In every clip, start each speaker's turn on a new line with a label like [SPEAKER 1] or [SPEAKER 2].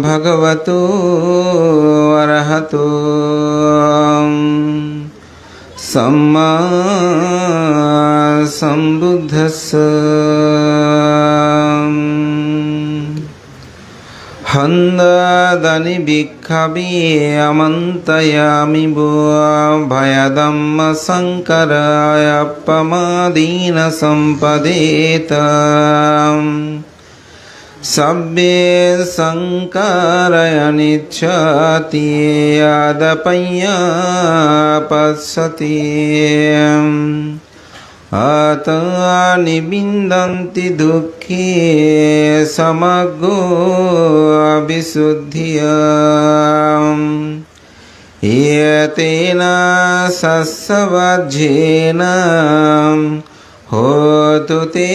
[SPEAKER 1] भगवतो अरहतो सम्मा सम्बुद्धस्स हन्दादनि भिक्खवे अमन्तयामि भो भयदम्म संकराय पमादीन सम्पदेत सब्बे संकारयनिच्छति यादपय्या पश्यति आतानि विन्दन्ति दुःखे समग्रो विशुद्धिया एतेन सस्सवज्झेन होतु ते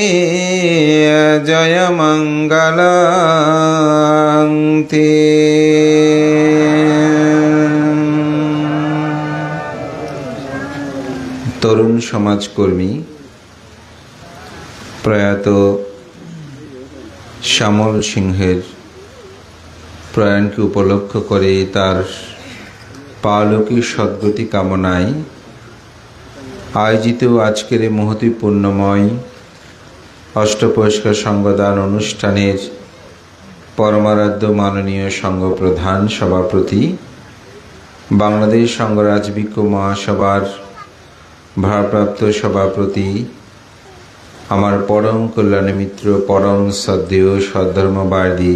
[SPEAKER 1] जयमङ्गलं ते। তরুণ সমাজকর্মী প্রয়াত শ্যামল সিংহের প্রয়াণকে উপলক্ষ করে তার পারলৌকিক সদ্গতি কামনায় আয়োজিত আজকের এই মহতি পুণ্যময় অষ্টপুরস্কার সংবদান অনুষ্ঠানের পরমারাধ্য মাননীয় সংঘ প্রধান সভাপতি বাংলাদেশ সংঘরাজ ভিক্ষু মহাসভার ভারপ্রাপ্ত সভাপতি আমার পরম কল্যাণী মিত্র পরম শ্রদ্ধেয় সদ্ধর্মবাদী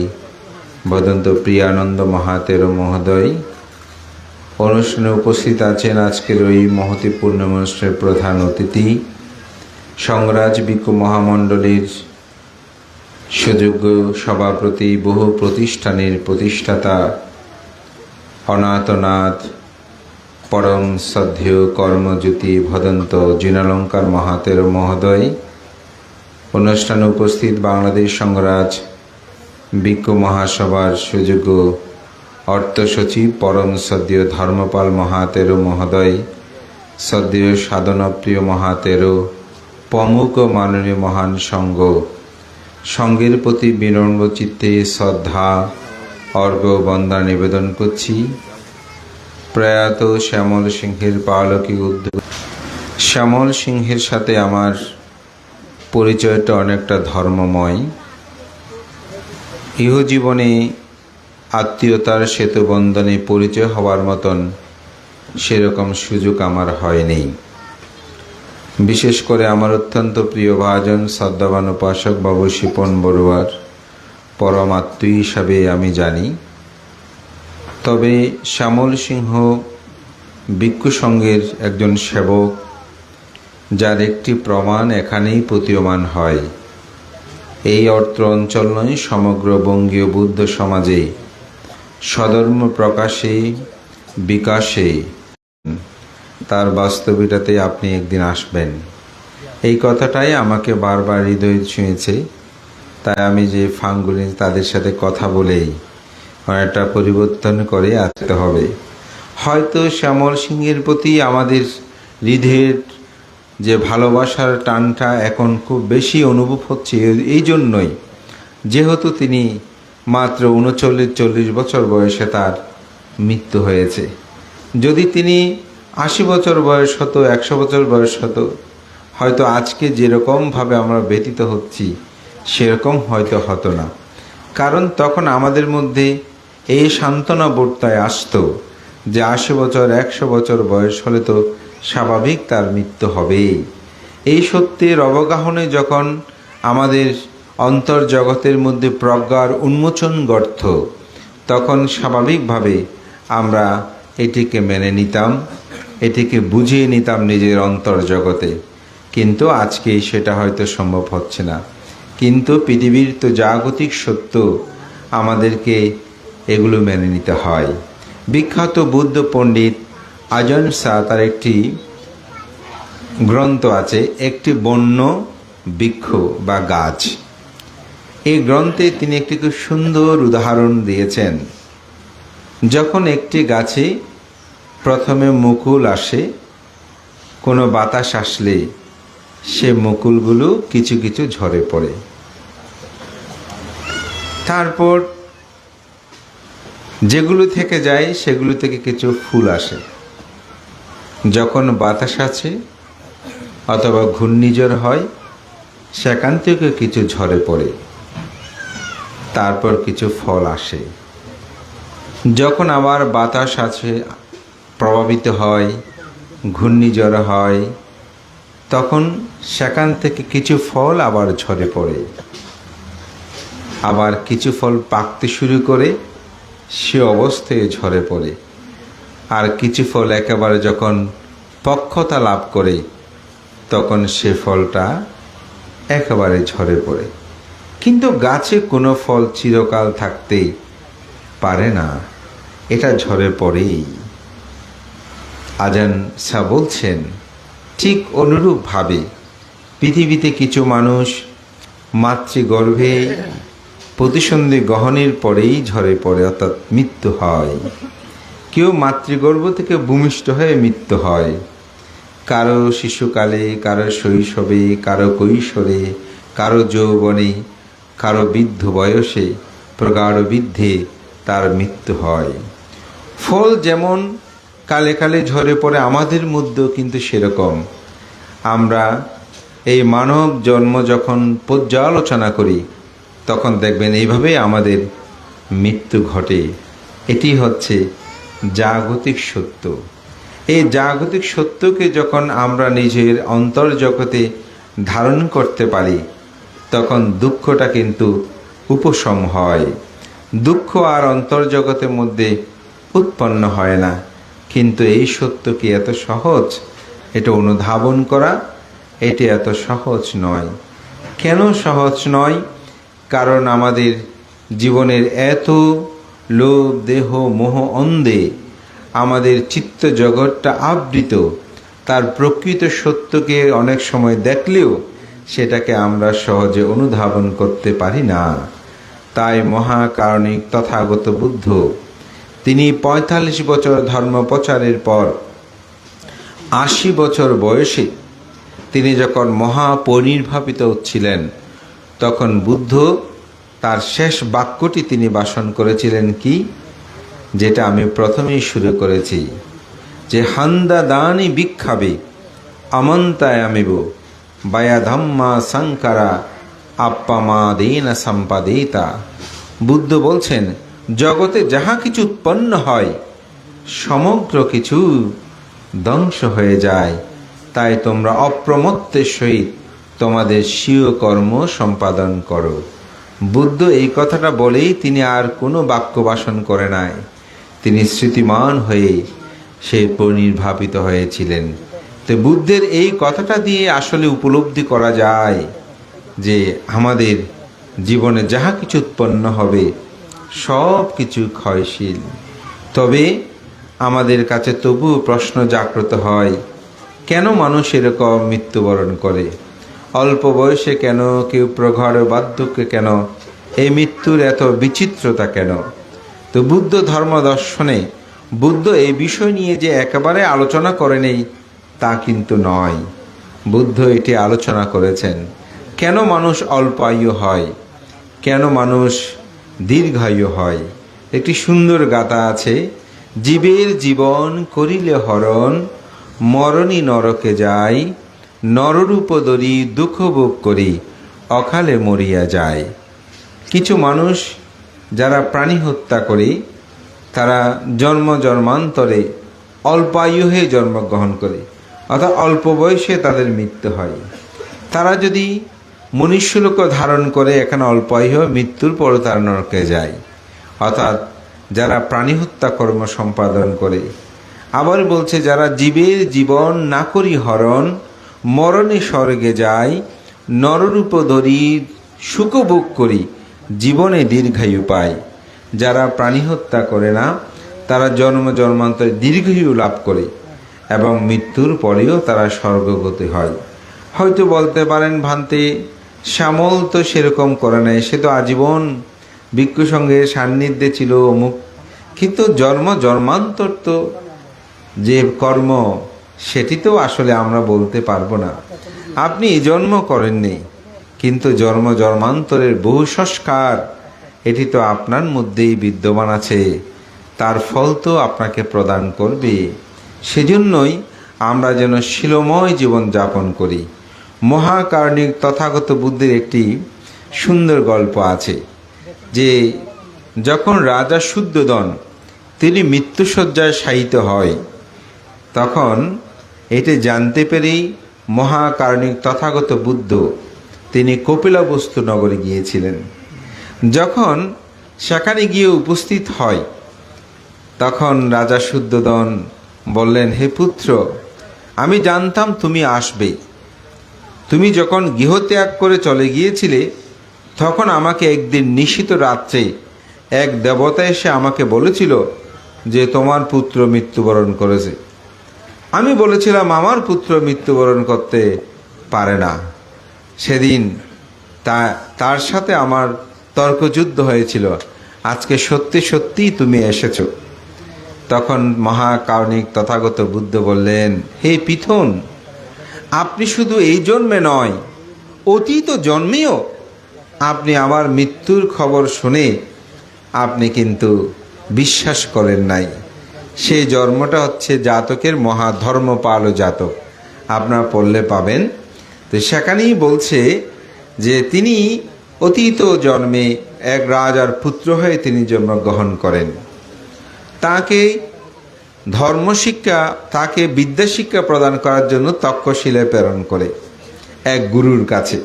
[SPEAKER 1] বদন্ত প্রিয়ানন্দ মহাতেরো মহোদয়, অনুষ্ঠানে উপস্থিত আছেন আজকের ওই মহতি পূর্ণানুষ্ঠানের প্রধান অতিথি সংঘরাজ ভিক্ষু মহামণ্ডলীর সুযোগ্য সভাপতি, বহু প্রতিষ্ঠানের প্রতিষ্ঠাতা অনাথনাথ পরম শ্রদ্ধেয় কর্মজ্যোতি ভদন্ত জিনালঙ্কার মহাতেরো মহোদয়, অনুষ্ঠানে উপস্থিত বাংলাদেশ সংঘরাজ ভিক্ষু মহাসভার সুযোগ্য অর্থ সচিব পরম শ্রদ্ধেয় ধর্মপাল মহাতেরো মহোদয়, শ্রদ্ধেয় সাধনপ্রিয় মহাতেরো প্রমুখ মাননীয় মহান সংঘ, সংঘের প্রতি বিনম্র চিত্তে শ্রদ্ধা অর্ঘ্য বন্দনা নিবেদন করছি। প্রয়াত শ্যামল সিংহের পারলৌকিক উদ্যোগ। শ্যামল সিংহের সাথে আমার পরিচয়টা অনেকটা ধর্মময়। ইহজীবনে আত্মীয়তার সেতুবন্ধনে পরিচয় হওয়ার মতন সেরকম সুযোগ আমার হয়নি। বিশেষ করে আমার অত্যন্ত প্রিয় ভাজন শ্রদ্ধাবান উপাসক বাবু শিপন বড়ুয়ার পরম আত্মীয় হিসাবে আমি জানি। তবে শ্যামল সিংহ ভিক্ষু সংঘের একজন সেবক, যার একটি প্রমাণ এখানেই প্রতীয়মান হয়। এই অত্র অঞ্চল নয়, সমগ্র বঙ্গীয় বৌদ্ধ সমাজে সধর্ম প্রকাশে বিকাশে তার বাস্তবিকতাতে আপনি একদিন আসবেন, এই কথাটাই আমাকে বারবার হৃদয় ছুঁয়েছে। তাই আমি যে ফাংগুলি তাদের সাথে কথা বলেই অনেকটা পরিবর্তন করে আসতে হবে। হয়তো শ্যামল সিংহের প্রতি আমাদের হৃদয়ের যে ভালোবাসার টানটা এখন খুব বেশি অনুভব হচ্ছে এই জন্যই, যেহেতু তিনি মাত্র 39-40 বছর বয়সে তার মৃত্যু হয়েছে। যদি তিনি 80 বছর বয়স হতো, 100 বছর বয়স হতো, হয়তো আজকে যেরকমভাবে আমরা ব্যতীত হচ্ছি সেরকম হয়তো হতো না। কারণ তখন আমাদের মধ্যে এই সান্ত্বনা বোধটাই আসতো যে 80 বছর 100 বছর বয়স হলে তো স্বাভাবিক তার মৃত্যু হবেই। এই সত্যের অবগাহনে যখন আমাদের অন্তর্জগতের মধ্যে প্রজ্ঞার উন্মোচন ঘটত, তখন স্বাভাবিকভাবে আমরা এটিকে মেনে নিতাম, এটিকে বুঝিয়ে নিতাম নিজের অন্তর্জগতে। কিন্তু আজকে সেটা হয়তো সম্ভব হচ্ছে না। কিন্তু পৃথিবীর তো জাগতিক সত্য, আমাদেরকে এগুলো মেনে নিতে হয়। বিখ্যাত বুদ্ধ পণ্ডিত আজন শাহ তার একটি গ্রন্থ আছে, একটি বন্য বৃক্ষ বা গাছ। এই গ্রন্থে তিনি একটি খুব সুন্দর উদাহরণ দিয়েছেন। যখন একটি গাছে প্রথমে মুকুল আসে, কোনো বাতাস আসলে সে মুকুলগুলো কিছু কিছু ঝরে পড়ে। তারপর যেগুলো থেকে যায় সেগুলো থেকে কিছু ফুল আসে। যখন বাতাস আছে অথবা ঘূর্ণিঝড় হয় সেখান থেকে কিছু ঝরে পড়ে, তারপর কিছু ফল আসে। যখন আবার বাতাস আছে প্রভাবিত হয়, ঘূর্ণিঝড় হয়, তখন সেখান থেকে কিছু ফল আবার ঝরে পড়ে। আবার কিছু ফল পাকতে শুরু করে সে অবস্থায় ঝরে পড়ে। আর কিছু ফল একেবারে যখন পক্বতা লাভ করে তখন সে ফলটা একেবারে ঝরে পড়ে। কিন্তু গাছে কোনো ফল চিরকাল থাকতে পারে না, এটা ঝরে পড়েই। আজান শাহ বলছেন, ঠিক অনুরূপভাবে পৃথিবীতে কিছু মানুষ মাতৃগর্ভে প্রতিসন্ধি গ্রহণের পরেই ঝরে পড়ে, অর্থাৎ মৃত্যু হয়। কেউ মাতৃগর্ভ থেকে ভূমিষ্ঠ হয়ে মৃত্যু হয়, কারো শিশুকালে, কারো শৈশবে, কারো কৈশোরে, কারো যৌবনে, কারো বৃদ্ধ বয়সে, প্রগাঢ় বৃদ্ধে তার মৃত্যু হয়। ফল যেমন কালে কালে ঝরে পড়ে, আমাদের মধ্যেও কিন্তু সেরকম। আমরা এই মানব জন্ম যখন পর্যালোচনা করি তখন দেখবেন এইভাবেই আমাদের মৃত্যু ঘটে। এটি হচ্ছে জাগতিক সত্য। এই জাগতিক সত্যকে যখন আমরা নিজের অন্তর্জগতে ধারণ করতে পারি তখন দুঃখটা কিন্তু উপশম হয়। দুঃখ আর অন্তর্জগতের মধ্যে উৎপন্ন হয় না। কিন্তু এই সত্য কি এত সহজ? এটা অনুধাবন করা এটি এত সহজ নয়। কেন সহজ নয়? কারণ আমাদের জীবনের এত লোভ, দেহ, মোহ অন্ধে আমাদের চিত্ত জগৎটা আবৃত। তার প্রকৃত সত্যকে অনেক সময় দেখলেও সেটাকে আমরা সহজে অনুধাবন করতে পারি না। তাই মহাকারণিক তথাগত বুদ্ধ তিনি ৪৫ বছর ধর্ম প্রচারের পর ৮০ বছর বয়সে তিনি যখন মহাপরিনির্বাপিত হচ্ছিলেন তখন বুদ্ধ তার শেষ বাক্যটি তিনি ভাষণ করেছিলেন কি, যেটা আমি প্রথমেই শুরু করেছি, যে হান্দা দানি বিক্ষাবে আমন্তায়ামিব বায়া ধাম্মা সাংকারা আপ্পামা দেনা সম্পাদিতা। বুদ্ধ বলছেন, জগতে যাহা কিছু উৎপন্ন হয় সমগ্র কিছু ধ্বংস হয়ে যায়, তাই তোমরা অপ্রমত্তের সহিত তোমাদের স্বীয় কর্ম সম্পাদন করো। বুদ্ধ এই কথাটা বলেই তিনি আর কোনো বাক্য ভাষণ করে নাই। তিনি স্মৃতিমান হয়ে সে পরিনির্বাপিত হয়েছিলেন। তো বুদ্ধের এই কথাটা দিয়ে আসলে উপলব্ধি করা যায় যে আমাদের জীবনে যাহা কিছু উৎপন্ন হবে সব কিছু ক্ষয়শীল। তবে আমাদের কাছে তবুও প্রশ্ন জাগ্রত হয়, কেন মানুষ এরকম মৃত্যুবরণ করে? অল্প বয়সে কেন? কেউ প্রগাঢ় বার্ধক্যে কেন? এই মৃত্যুর এত বিচিত্রতা কেন? তো বুদ্ধ ধর্ম দর্শনে বুদ্ধ এই বিষয় নিয়ে যে একেবারে আলোচনা করেনি তা কিন্তু নয়। বুদ্ধ এটি আলোচনা করেছেন, কেন মানুষ অল্প আয়ু হয়, কেন মানুষ দীর্ঘায়ু হয়। একটি সুন্দর গাথা আছে, জীবের জীবন করিলে হরণ, মরণী নরকে যাই, নররূপ ধরি দুঃখ ভোগ করি, অকালে মরিয়া যায়। কিছু মানুষ যারা প্রাণী হত্যা করে তারা জন্ম জন্মান্তরে অল্প আয়ু হয়ে জন্মগ্রহণ করে, অর্থাৎ অল্প বয়সে তাদের মৃত্যু হয়। তারা যদি মনুষ্যলোক ধারণ করে এখানে অল্প আয়ু মৃত্যুর পর তারা নরকে যায়, অর্থাৎ যারা প্রাণী হত্যা কর্ম সম্পাদন করে। আবার বলছে, যারা জীবের জীবন না করি হরণ, মরণে স্বর্গে যায়, নররূপ ধরি সুখ ভোগ করি, জীবনে দীর্ঘায়ু পায়। যারা প্রাণী হত্যা করে না তারা জন্ম জন্মান্তরে দীর্ঘায়ু লাভ করে এবং মৃত্যুর পরেও তারা স্বর্গগতি হয়। হয়তো বলতে পারেন, ভান্তে শ্যামল তো সেরকম করে নাই, সে তো আজীবন ভিক্ষু সঙ্গের সান্নিধ্যে ছিল অমুক, কিন্তু জন্ম জন্মান্তর তো যে কর্ম সেটি তো আসলে আমরা বলতে পারবো না। আপনি জন্ম করেননি, কিন্তু জন্ম জন্মান্তরের বহু সংস্কার এটি তো আপনার মধ্যেই বিদ্যমান আছে, তার ফল তো আপনাকে প্রদান করবে। সেজন্যই আমরা যেন শীলময় জীবন যাপন করি। মহাকারণিক তথাগত বুদ্ধের একটি সুন্দর গল্প আছে যে যখন রাজা শুদ্ধোদন তিনি মৃত্যুশয্যায় শায়িত হয়, তখন এটি জানতে পেরেই মহাকারণিক তথাগত বুদ্ধ তিনি কপিলবস্তু নগরে গিয়েছিলেন। যখন সেখানে গিয়ে উপস্থিত হয়, তখন রাজা শুদ্ধোদন বললেন, হে পুত্র, আমি জানতাম তুমি আসবে। তুমি যখন গৃহত্যাগ করে চলে গিয়েছিলে, তখন আমাকে একদিন নিশীত রাত্রে এক দেবতা এসে আমাকে বলেছিল যে তোমার পুত্র মৃত্যুবরণ করেছে। আমি বলেছিলাম আমার পুত্র মৃত্যুবরণ করতে পারে না। সেদিন তার সাথে আমার তর্কযুদ্ধ হয়েছিল। আজকে সত্যি সত্যিই তুমি এসেছো। তখন মহাকারণিক তথাগত বুদ্ধ বললেন, হে পিথন, আপনি শুধু এই জন্মে নয়, অতীত জন্মেও আপনি আমার মৃত্যুর খবর শুনে আপনি কিন্তু বিশ্বাস করেন নাই। সেই জন্মটা হচ্ছে জাতকের মহাধর্মপাল জাতক, আপনারা পড়লে পাবেন। তো সেখানেই বলছে যে তিনি অতীত জন্মে এক রাজার পুত্র হয়ে তিনি জন্মগ্রহণ করেন। তাকে ধর্মশিক্ষা, তাকে বিদ্যাশিক্ষা প্রদান করার জন্য তক্ষশিলায় প্রেরণ করে এক গুরুর কাছে।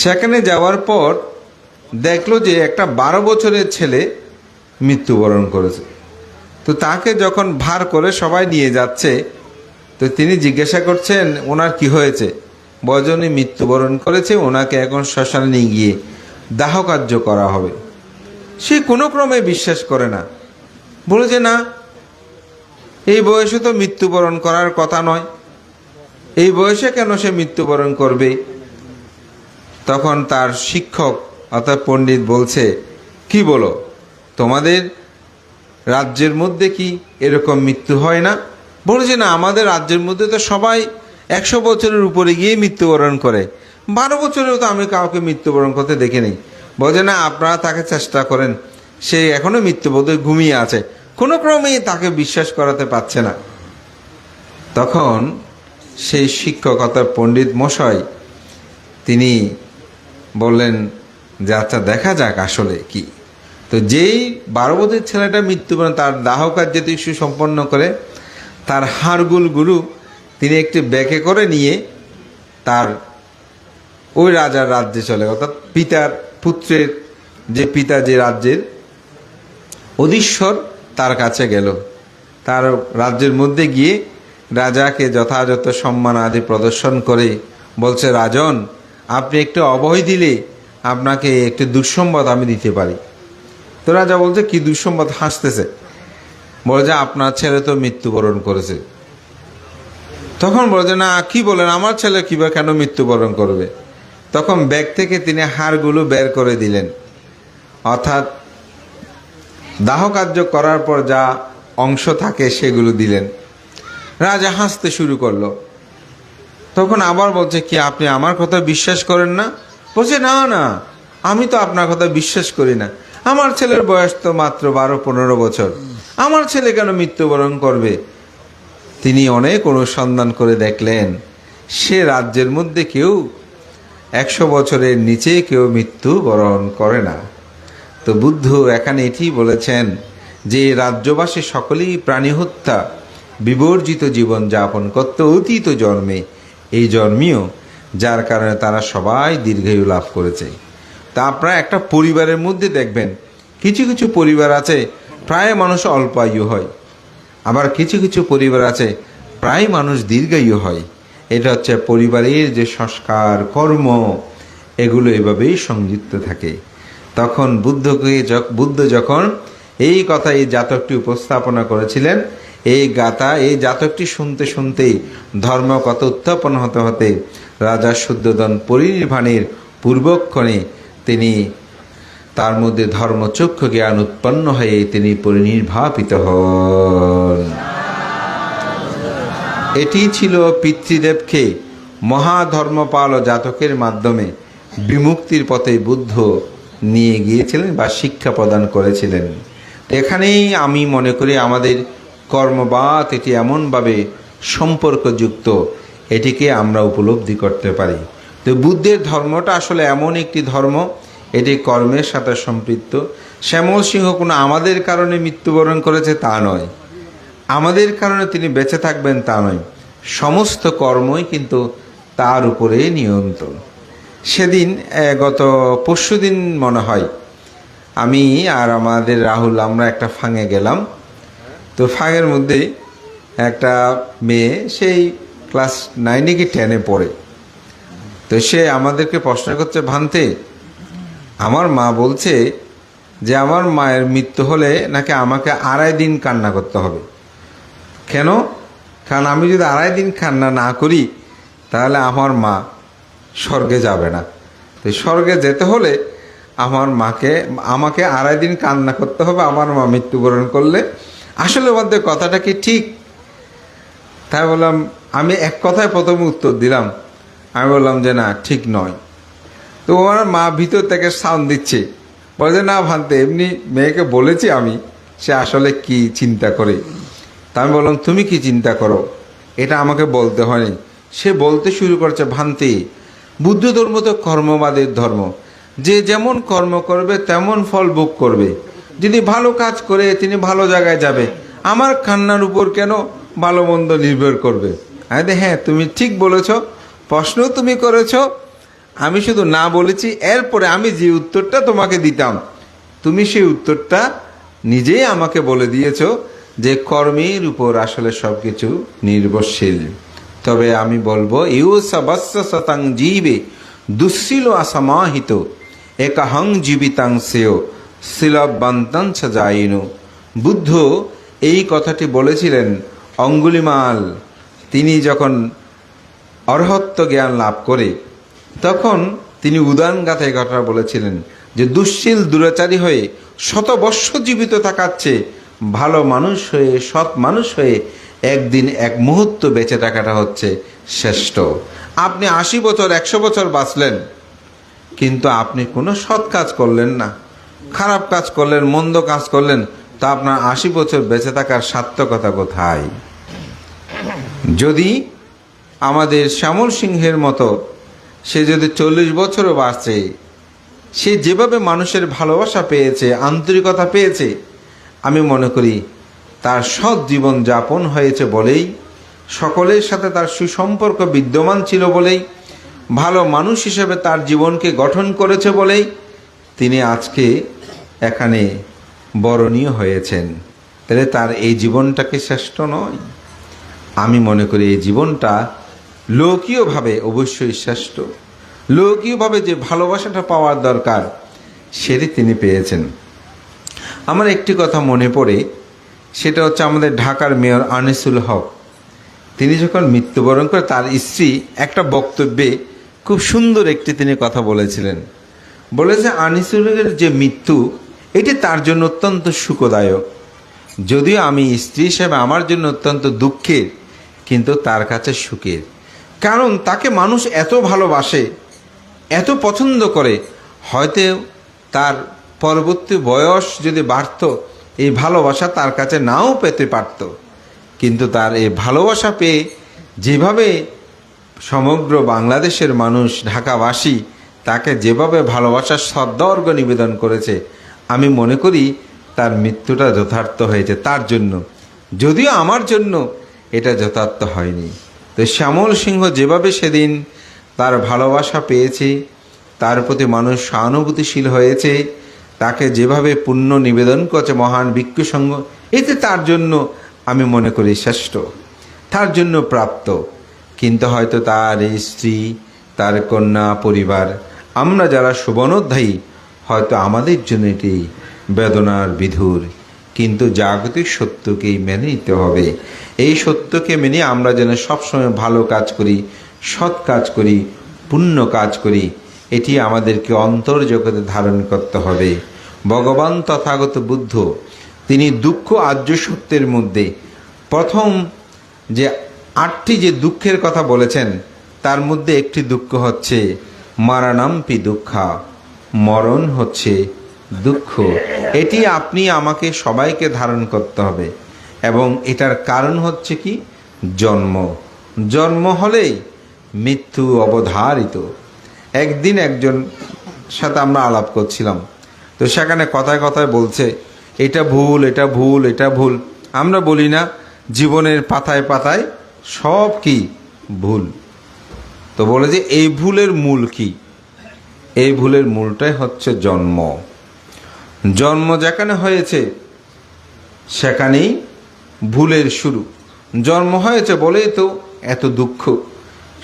[SPEAKER 1] সেখানে যাওয়ার পর দেখলো যে একটা 12 বছরের ছেলে মৃত্যুবরণ করেছে। তো তাকে যখন ভার করে সবাই নিয়ে যাচ্ছে, তো তিনি জিজ্ঞাসা করছেন ওনার কি হয়েছে। বজনে মৃত্যুবরণ করেছে, ওনাকে এখন শ্মশানে নিয়ে গিয়ে দাহ কার্য করা হবে। সে কোনো ক্রমে বিশ্বাস করে না, বলেছে না, এই বয়সে তো মৃত্যুবরণ করার কথা নয়, এই বয়সে কেন সে মৃত্যুবরণ করবে। তখন তার শিক্ষক অর্থাৎ পণ্ডিত বলছে, কি বলো, তোমাদের রাজ্যের মধ্যে কি এরকম মৃত্যু হয় না? বলেছে না, আমাদের রাজ্যের মধ্যে তো সবাই 100 বছরের উপরে গিয়ে মৃত্যুবরণ করে, 12 বছরেও তো আমি কাউকে মৃত্যুবরণ করতে দেখিনি। বলছে না, আপনারা তাকে চেষ্টা করেন, সে এখনো মৃত্যুবোধে ঘুমিয়ে আছে, কোনো ক্রমেই তাকে বিশ্বাস করাতে পারছে না। তখন সেই শিক্ষক অর্থাৎ পণ্ডিত মশাই তিনি বললেন যে আচ্ছা দেখা যাক আসলে কি। তো যেই 12 বছরের ছেলেটা মৃত্যুবরণ, তার দাহ কার্য সুসম্পন্ন করে তার হাড়গুলো তিনি একটি ব্যাগে করে নিয়ে তার ওই রাজার রাজ্যে চলে, অর্থাৎ পিতার পুত্রের যে পিতা যে রাজ্যের অধীশ্বর তার কাছে গেল। তার রাজ্যের মধ্যে গিয়ে রাজাকে যথাযথ সম্মান আদি প্রদর্শন করে বলছে, রাজন, আপনি একটু অভয় দিলে আপনাকে একটু দুঃসংবাদ আমি দিতে পারি। তো রাজা বলছে, কি দুঃসংবাদ? হাসতেছে, বলে যে আপনার ছেলে তো মৃত্যুবরণ করেছে। তখন বলে না, কি বলেন, আমার ছেলে কিভাবে কেন মৃত্যুবরণ করবে? তখন ব্যাগ থেকে তিনি হাড়গুলো বের করে দিলেন, অর্থাৎ দাহ কার্য করার পর যা অংশ থাকে সেগুলো দিলেন। রাজা হাসতে শুরু করলো। তখন আবার বলছে, কি আপনি আমার কথা বিশ্বাস করেন না? বলছে না না, আমি তো আপনার কথা বিশ্বাস করি না, আমার ছেলের বয়স তো মাত্র 12-15 বছর, আমার ছেলে কেন মৃত্যুবরণ করবে? তিনি অনেক অনুসন্ধান করে দেখলেন সে রাজ্যের মধ্যে কেউ 100 বছরের নিচে কেউ মৃত্যুবরণ করে না। তো বুদ্ধ এখানে এটি বলেছেন যে রাজ্যবাসী সকলেই প্রাণী হত্যা বিবর্জিত জীবন যাপন করতে অতীত জন্মে, এই জন্মেও, যার কারণে তারা সবাই দীর্ঘায়ু লাভ করেছে। তা আপনারা একটা পরিবারের মধ্যে দেখবেন কিছু কিছু পরিবার আছে প্রায় মানুষ অল্প আয়ু হয়, আবার কিছু কিছু পরিবার আছে প্রায় মানুষ দীর্ঘায়ু হয়। এটা হচ্ছে পরিবারের যে সংস্কার কর্ম, এগুলো এভাবেই সংযুক্ত থাকে। তখন বুদ্ধ যখন এই কথা এই জাতকটি উপস্থাপনা করেছিলেন, এই জাতকটি শুনতে শুনতেই ধর্মকথা উত্থাপন হতে হতে রাজা শুদ্ধোদন পরিনির্বাণের পূর্বক্ষণে তিনি তার মধ্যে ধর্মচক্ষু জ্ঞান উৎপন্ন হয়ে তিনি পরিনির্বাপিত হন। এটি ছিল পিতৃদেবকে মহাধর্মপাল জাতকের মাধ্যমে বিমুক্তির পথে বুদ্ধ নিয়ে গিয়েছিলেন বা শিক্ষা প্রদান করেছিলেন। এখানেই আমি মনে করি আমাদের কর্মবাদ এটি এমনভাবে সম্পর্কযুক্ত, এটিকে আমরা উপলব্ধি করতে পারি। তো বুদ্ধের ধর্মটা আসলে এমন একটি ধর্ম, এটি কর্মের সাথে সম্পৃক্ত। শ্যামল সিংহ কোনো আমাদের কারণে মৃত্যুবরণ করেছে তা নয়, আমাদের কারণে তিনি বেঁচে থাকবেন তা নয়, সমস্ত কর্মই কিন্তু তার উপরে নিয়ন্ত্রণ। সেদিন গত পরশুদিন মনে হয় আমি আর আমাদের রাহুল আমরা একটা ফাঙে গেলাম। তো ফাঙের মধ্যে একটা মেয়ে, সেই ক্লাস 9 কি 10 পড়ে। তো সে আমাদেরকে প্রশ্ন করছে, ভান্তে আমার মা বলছে যে আমার মায়ের মৃত্যু হলে নাকি আমাকে 2.5 দিন কান্না করতে হবে। কেন? কারণ আমি যদি 2.5 দিন কান্না না করি তাহলে আমার মা স্বর্গে যাবে না। তো স্বর্গে যেতে হলে আমাকে 2.5 দিন কান্না করতে হবে আমার মা মৃত্যুবরণ করলে। আসলে মধ্যে কথাটা কি ঠিক? তাই বললাম, আমি এক কথায় প্রথমে উত্তর দিলাম, আমি বললাম যে না, ঠিক নয়। তো আমার মা ভিতর থেকে সাউন্ড দিচ্ছে, বলে না ভান্তে, এমনি মেয়েকে বলেছি আমি, সে আসলে কি চিন্তা করে। তা আমি বললাম, তুমি কি চিন্তা করো, এটা আমাকে বলতে হয়নি। সে বলতে শুরু করছে, ভান্তে বুদ্ধ ধর্ম তো কর্মবাদের ধর্ম, যে যেমন কর্ম করবে তেমন ফল ভোগ করবে। যদি ভালো কাজ করে তিনি ভালো জায়গায় যাবে, আমার কান্নার উপর কেন ভালো মন্দ নির্ভর করবে? হ্যাঁ, তুমি ঠিক বলেছ, প্রশ্ন তুমি করেছ, আমি শুধু না বলেছি। এরপরে আমি যে উত্তরটা তোমাকে দিতাম, তুমি সেই উত্তরটা নিজেই আমাকে বলে দিয়েছ যে কর্মের উপর আসলে সব কিছু নির্ভরশীল। তবে আমি বলবো, ইউ সবস্য শতাং জীবে দুঃশীল অসমাহিত একাহং জীবিতাং সেয় শিলবন্তং যাইনু। বুদ্ধ এই কথাটি বলেছিলেন অঙ্গুলিমাল তিনি যখন অরহত্ব জ্ঞান লাভ করে, তখন তিনি উদানগাথা এই কথা বলেছিলেন যে দুঃশীল দুরাচারী হয়ে শতবর্ষ জীবিত থাকাচ্ছে ভালো মানুষ হয়ে, সৎ মানুষ হয়ে একদিন এক মুহূর্ত বেঁচে থাকাটা হচ্ছে শ্রেষ্ঠ। আপনি 80 বছর 100 বছর বাঁচলেন, কিন্তু আপনি কোনো সৎ কাজ করলেন না, খারাপ কাজ করলেন, মন্দ কাজ করলেন, তা আপনার 80 বছর বেঁচে থাকার সার্থকতা কোথায়? যদি আমাদের শ্যামল সিংহের মতো সে যদি 40 বছরও বাঁচে, সে যেভাবে মানুষের ভালোবাসা পেয়েছে, আন্তরিকতা পেয়েছে, আমি মনে করি তার সৎ জীবন যাপন হয়েছে বলেই, সকলের সাথে তার সুসম্পর্ক বিদ্যমান ছিল বলেই, ভালো মানুষ হিসেবে তার জীবনকে গঠন করেছে বলেই তিনি আজকে এখানে বরণীয় হয়েছেন। তাহলে তার এই জীবনটাকে শ্রেষ্ঠ নয়? আমি মনে করি এই জীবনটা লৌকিকভাবে অবশ্যই শ্রেষ্ঠ। লৌকিকভাবে যে ভালোবাসাটা পাওয়ার দরকার সেটি তিনি পেয়েছেন। আমার একটি কথা মনে পড়ে, সেটা হচ্ছে আমাদের ঢাকার মেয়র আনিসুল হক। তিনি যখন মৃত্যুবরণ করে, তার স্ত্রী একটা বক্তব্যে খুব সুন্দর একটি তিনি কথা বলেছিলেন। বলেছে আনিসুলের যে মৃত্যু, এটি তার জন্য অত্যন্ত সুখদায়ক। যদিও আমি স্ত্রী হিসেবে আমার জন্য অত্যন্ত দুঃখের, কিন্তু তার কাছে সুখের। কারণ তাকে মানুষ এত ভালোবাসে, এত পছন্দ করে, হয়তো তার পরবর্তী বয়স যদি বাড়ত, এই ভালোবাসা তার কাছে নাও পেতে পারত, কিন্তু তার এই ভালোবাসা পেয়ে যেভাবে সমগ্র বাংলাদেশের মানুষ, ঢাকাবাসী তাকে যেভাবে ভালোবাসার শ্রদ্ধার্ঘ নিবেদন করেছে, আমি মনে করি তার মৃত্যুটা যথার্থ হয়েছে তার জন্য। যদিও আমার জন্য এটা যথার্থ হয়নি। তো শ্যামল সিংহ যেভাবে সেদিন তার ভালোবাসা পেয়েছে, তার প্রতি মানুষ সহানুভূতিশীল হয়েছে, তাকে যেভাবে পুণ্য নিবেদন করেছে মহান ভিক্ষু সংঘ, এতে তার জন্য আমি মনে করি শ্রেষ্ঠ, তার জন্য প্রাপ্ত। কিন্তু হয়তো তার এই স্ত্রী, তার কন্যা, পরিবার, আমরা যারা শুভনোধ্যায়ী, হয়তো আমাদের জন্য এটি বেদনার বিধুর। কিন্তু জাগতিক সত্যকেই মেনে নিতে হবে। এই সত্যকে মেনে আমরা যেন সবসময় ভালো কাজ করি, সৎ কাজ করি, পুণ্য কাজ করি, এটি আমাদেরকে অন্তর্জগতে ধারণ করতে হবে। ভগবান তথাগত বুদ্ধ তিনি দুঃখ আর্য সত্যের মধ্যে প্রথম যে 8টি যে দুঃখের কথা বলেছেন, তার মধ্যে একটি দুঃখ হচ্ছে মারানাম্পি দুঃখা, মরণ হচ্ছে দুঃখ। এটি আপনি আমাকে সবাইকে ধারণ করতে হবে। এবং এটার কারণ হচ্ছে কি? জন্ম। জন্ম হলেই মৃত্যু অবধারিত। একদিন একজন সাথে আমরা আলাপ করছিলাম, তো সেখানে কথায় কথায় বলছে এটা ভুল, এটা ভুল, এটা ভুল। আমরা বলি না জীবনের পাতায় পাতায় সব কি ভুল? তো বলে যে এই ভুলের মূল কি? এই ভুলের মূলটাই হচ্ছে জন্ম। জন্ম যেখানে হয়েছে সেখানেই ভুলের শুরু। জন্ম হয়েছে বলেই তো এত দুঃখ।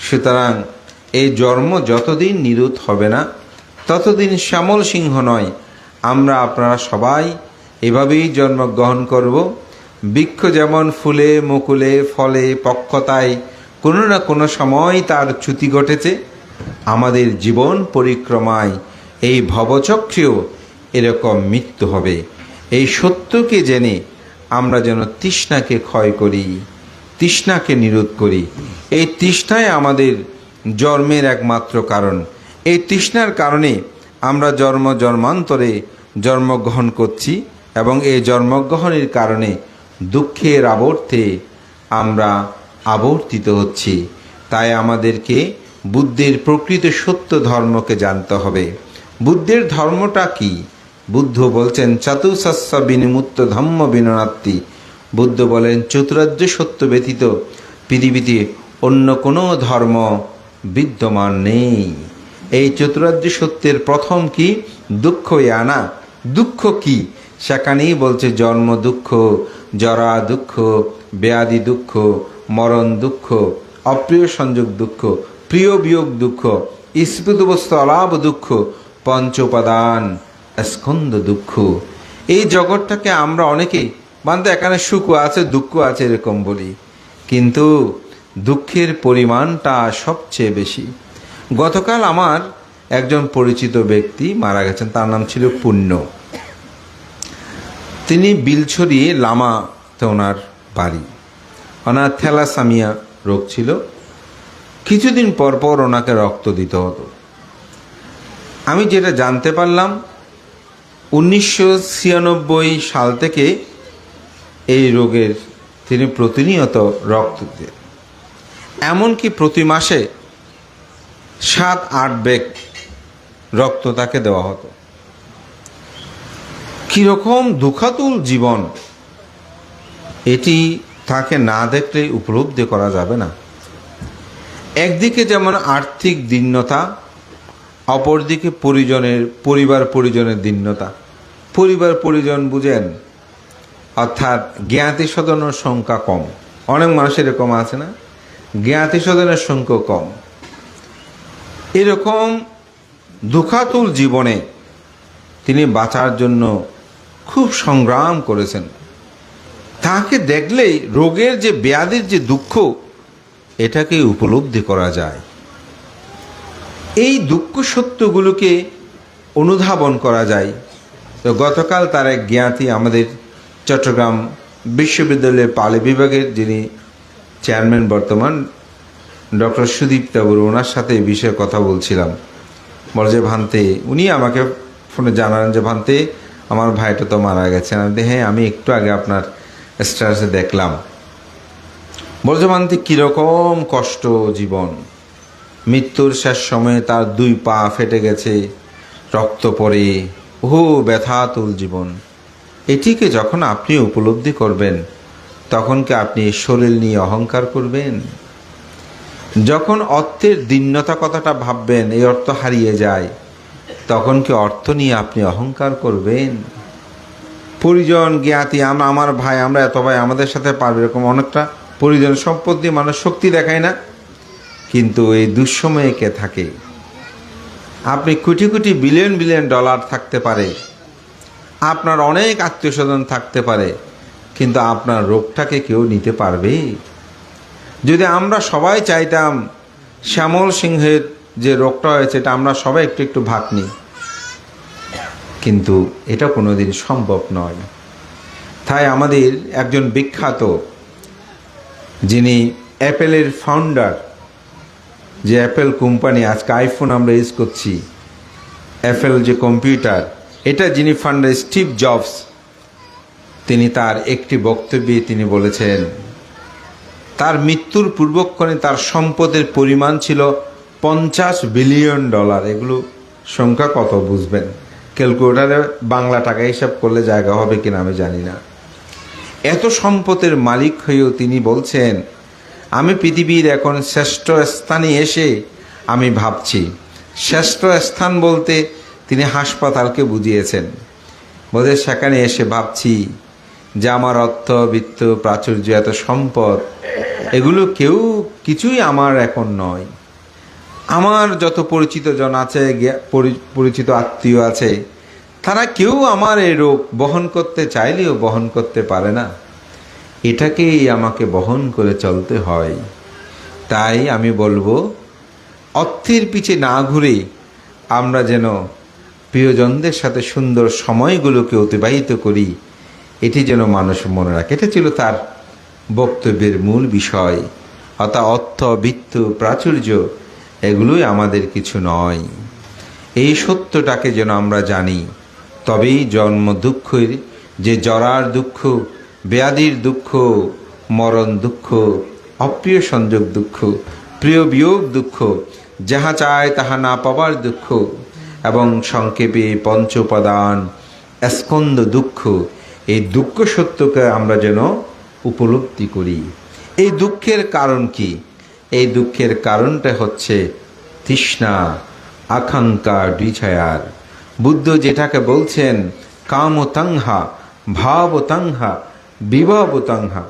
[SPEAKER 1] সুতরাং এই জন্ম যতদিন নিরুদ্ধ হবে না ততদিন শ্যামল সিংহ নয়। আমরা আপনারা সবাই এভাবেই জন্মগ্রহণ করব। বৃক্ষ যেমন ফুলে মুকুলে ফলে পক্কতায় কোনো না কোনো সময় তার চ্যুতি ঘটেছে, আমাদের জীবন পরিক্রমায় এই ভবচক্রেও এরকম মৃত্যু হবে। এই সত্যকে জেনে আমরা যেন তৃষ্ণাকে ক্ষয় করি, তৃষ্ণাকে নিরোধ করি। এই তৃষ্ণাই আমাদের জন্মের একমাত্র কারণ। এই তৃষ্ণার কারণে আমরা জন্মান্তরে জন্মগ্রহণ করছি এবং এই জন্মগ্রহণের কারণে দুঃখের আবর্তে আমরা আবর্তিত হচ্ছি। তাই আমাদেরকে বুদ্ধের প্রকৃত সত্য ধর্মকে জানতে হবে। বুদ্ধের ধর্মটা কি? বুদ্ধ বলছেন চতুষস্য বিনিমুক্ত ধম্ম বিননাত্তি। বুদ্ধ বলেন চতুরার্য সত্য ব্যতীত পৃথিবীতে অন্য কোনো ধর্ম বিদ্যমান নেই। এই চতুরার্য সত্যের প্রথম কি? দুঃখ আনা। দুঃখ কি? সেখানেই বলছে জন্ম দুঃখ, জরা দুঃখ, ব্যাধি দুঃখ, মরণ দুঃখ, অপ্রিয় সংযোগ দুঃখ, প্রিয় বিয়োগ দুঃখ, স্মৃত বস্তু অলাভ দুঃখ, পঞ্চ উপাদান স্কন্দ দুঃখ। এই জগৎটাকে আমরা অনেকেই মানতে এখানে সুখ আছে দুঃখ আছে এরকম বলি, কিন্তু দুঃখের পরিমাণটা সবচেয়ে বেশি। গতকাল আমার একজন পরিচিত ব্যক্তি মারা গেছেন, তার নাম ছিল পুণ্য। তিনি বিলছড়ি লামাতে ওনার বাড়ি। ওনার থ্যালাসেমিয়া রোগ ছিল। কিছুদিন পর পর ওনাকে রক্ত দিতে হতো। আমি যেটা জানতে পারলাম 1996 সাল থেকে এই রোগের তিনি প্রতিনিয়ত রক্ত দিতেন। এমনকি প্রতি মাসে 7-8 ব্যাগ রক্ত তাকে দেওয়া হতো। কীরকম দুঃখাতুল জীবন, এটি তাকে না দেখলে উপলব্ধি করা যাবে না। একদিকে যেমন আর্থিক দীনতা, অপরদিকে পরিবার পরিজনের দীনতা। পরিবার পরিজন বুঝেন, অর্থাৎ জ্ঞাতি স্বজনের সংখ্যা কম। অনেক মানুষ এরকম আছে না, জ্ঞাতি স্বজনের সংখ্যা কম। এরকম দুঃখাতুল জীবনে তিনি বাঁচার জন্য খুব সংগ্রাম করেছেন। তাকে দেখলেই রোগের যে ব্যাধির যে দুঃখ, এটাকে উপলব্ধি করা যায়। এই দুঃখ সত্যগুলোকে অনুধাবন করা যায়। তো গতকাল তার এক জ্ঞাতি আমাদের চট্টগ্রাম বিশ্ববিদ্যালয়ের পালি বিভাগের যিনি চেয়ারম্যান বর্তমান ডক্টর সুদীপ তাবুর, ওনার সাথে এই বিষয়ে কথা বলছিলাম। বলে যে ভান্তে, উনি আমাকে ফোনে জানালেন যে ভান্তে আমার ভাইটা তো মারা গেছে। আমি হ্যাঁ, আমি একটু আগে আপনার স্ট্যাটাসে দেখলাম। বলছে ভান্তে কীরকম কষ্ট জীবন, মৃত্যুর শেষ সময়ে তার 2 পা ফেটে গেছে, রক্ত পড়ে, ব্যথাতুল জীবন। এটিকে যখন আপনি উপলব্ধি করবেন তখন কি আপনি শরীর নিয়ে অহংকার করবেন? যখন অর্থের দীনতা কথাটা ভাববেন, এই অর্থ হারিয়ে যায়, তখন কি অর্থ নিয়ে আপনি অহংকার করবেন? পরিজন জ্ঞাতি, আমার ভাই, আমরা এত ভাই, আমাদের সাথে পারবে, এরকম অনেকটা পরিজন সম্পদ দিয়ে মানুষ শক্তি দেখায় না? কিন্তু এই দুঃসময়ে কে থাকে? আপনি crore crore billion billion dollar থাকতে পারে, আপনার অনেক আত্মীয় স্বজন থাকতে পারে, কিন্তু আপনার রোগটাকে কেউ নিতে পারবে? যদি আমরা সবাই চাইতাম শ্যামল সিংহের যে রোগটা হয়েছে এটা আমরা সবাই একটু একটু ভাগ নিই, কিন্তু এটা কোনোদিন সম্ভব নয়। তাই আমাদের একজন বিখ্যাত, যিনি অ্যাপেলের ফাউন্ডার, যে অ্যাপেল কোম্পানি, আজকে আইফোন আমরা ইউজ করছি, অ্যাপেল যে কম্পিউটার, এটা যিনি ফাউন্ডার স্টিভ জবস, তিনি তার একটি বক্তব্যে তিনি বলেছেন তার মৃত্যুর পূর্বক্ষণে তার সম্পদের পরিমাণ ছিল $50 বিলিয়ন। এগুলো সংখ্যা কত বুঝবেন, ক্যালকুলেটারে বাংলা টাকা হিসাব করলে জায়গা হবে কিনা আমি জানি না। এত সম্পদের মালিক হয়েও তিনি বলছেন, আমি পৃথিবীর এখন শ্রেষ্ঠ স্থানে এসে আমি ভাবছি, শ্রেষ্ঠ স্থান বলতে তিনি হাসপাতালকে বুঝিয়েছেন, বলতে সেখানে এসে ভাবছি যে আমার অর্থ, বিত্ত, প্রাচুর্য, এত সম্পদ, এগুলো কিছুই আমার এখন নয়। আমার যত পরিচিত জন আছে, পরিচিত আত্মীয় আছে, তারা কেউ আমার এই রোগ বহন করতে চাইলেও বহন করতে পারে না। এটাকেই আমাকে বহন করে চলতে হয়। তাই আমি বলবো, অর্থের পিছে না ঘুরে আমরা যেন প্রিয়জনদের সাথে সুন্দর সময়গুলোকে অতিবাহিত করি, এটি যেন মানুষ মনে রাখে। এটা ছিল তার বক্তব্যের মূল বিষয়। অর্থাৎ অর্থ, বিত্ত, প্রাচুর্য এগুলোই আমাদের কিছু নয়। এই সত্যটাকে যেন আমরা জানি, তবেই জন্ম দুঃখের যে জরার দুঃখ, ব্যাধির দুঃখ, মরণ দুঃখ, অপ্রিয় সংযোগ দুঃখ, প্রিয় বিয়োগ দুঃখ, যাহা চায় তাহা না পাবার দুঃখ, এবং সংক্ষেপে পঞ্চ উপাদান স্কন্দ দুঃখ, এই দুঃখ সত্যকে আমরা যেন উপলব্ধি করি। এই দুঃখের কারণ কি? এই দুঃখের কারণটা হচ্ছে তৃষ্ণা, আকাঙ্ক্ষা, ডিজায়ার। বুদ্ধ যেটাকে বলছেন কামতাংহা, ভাবতাংহা, বিভবতাংহা।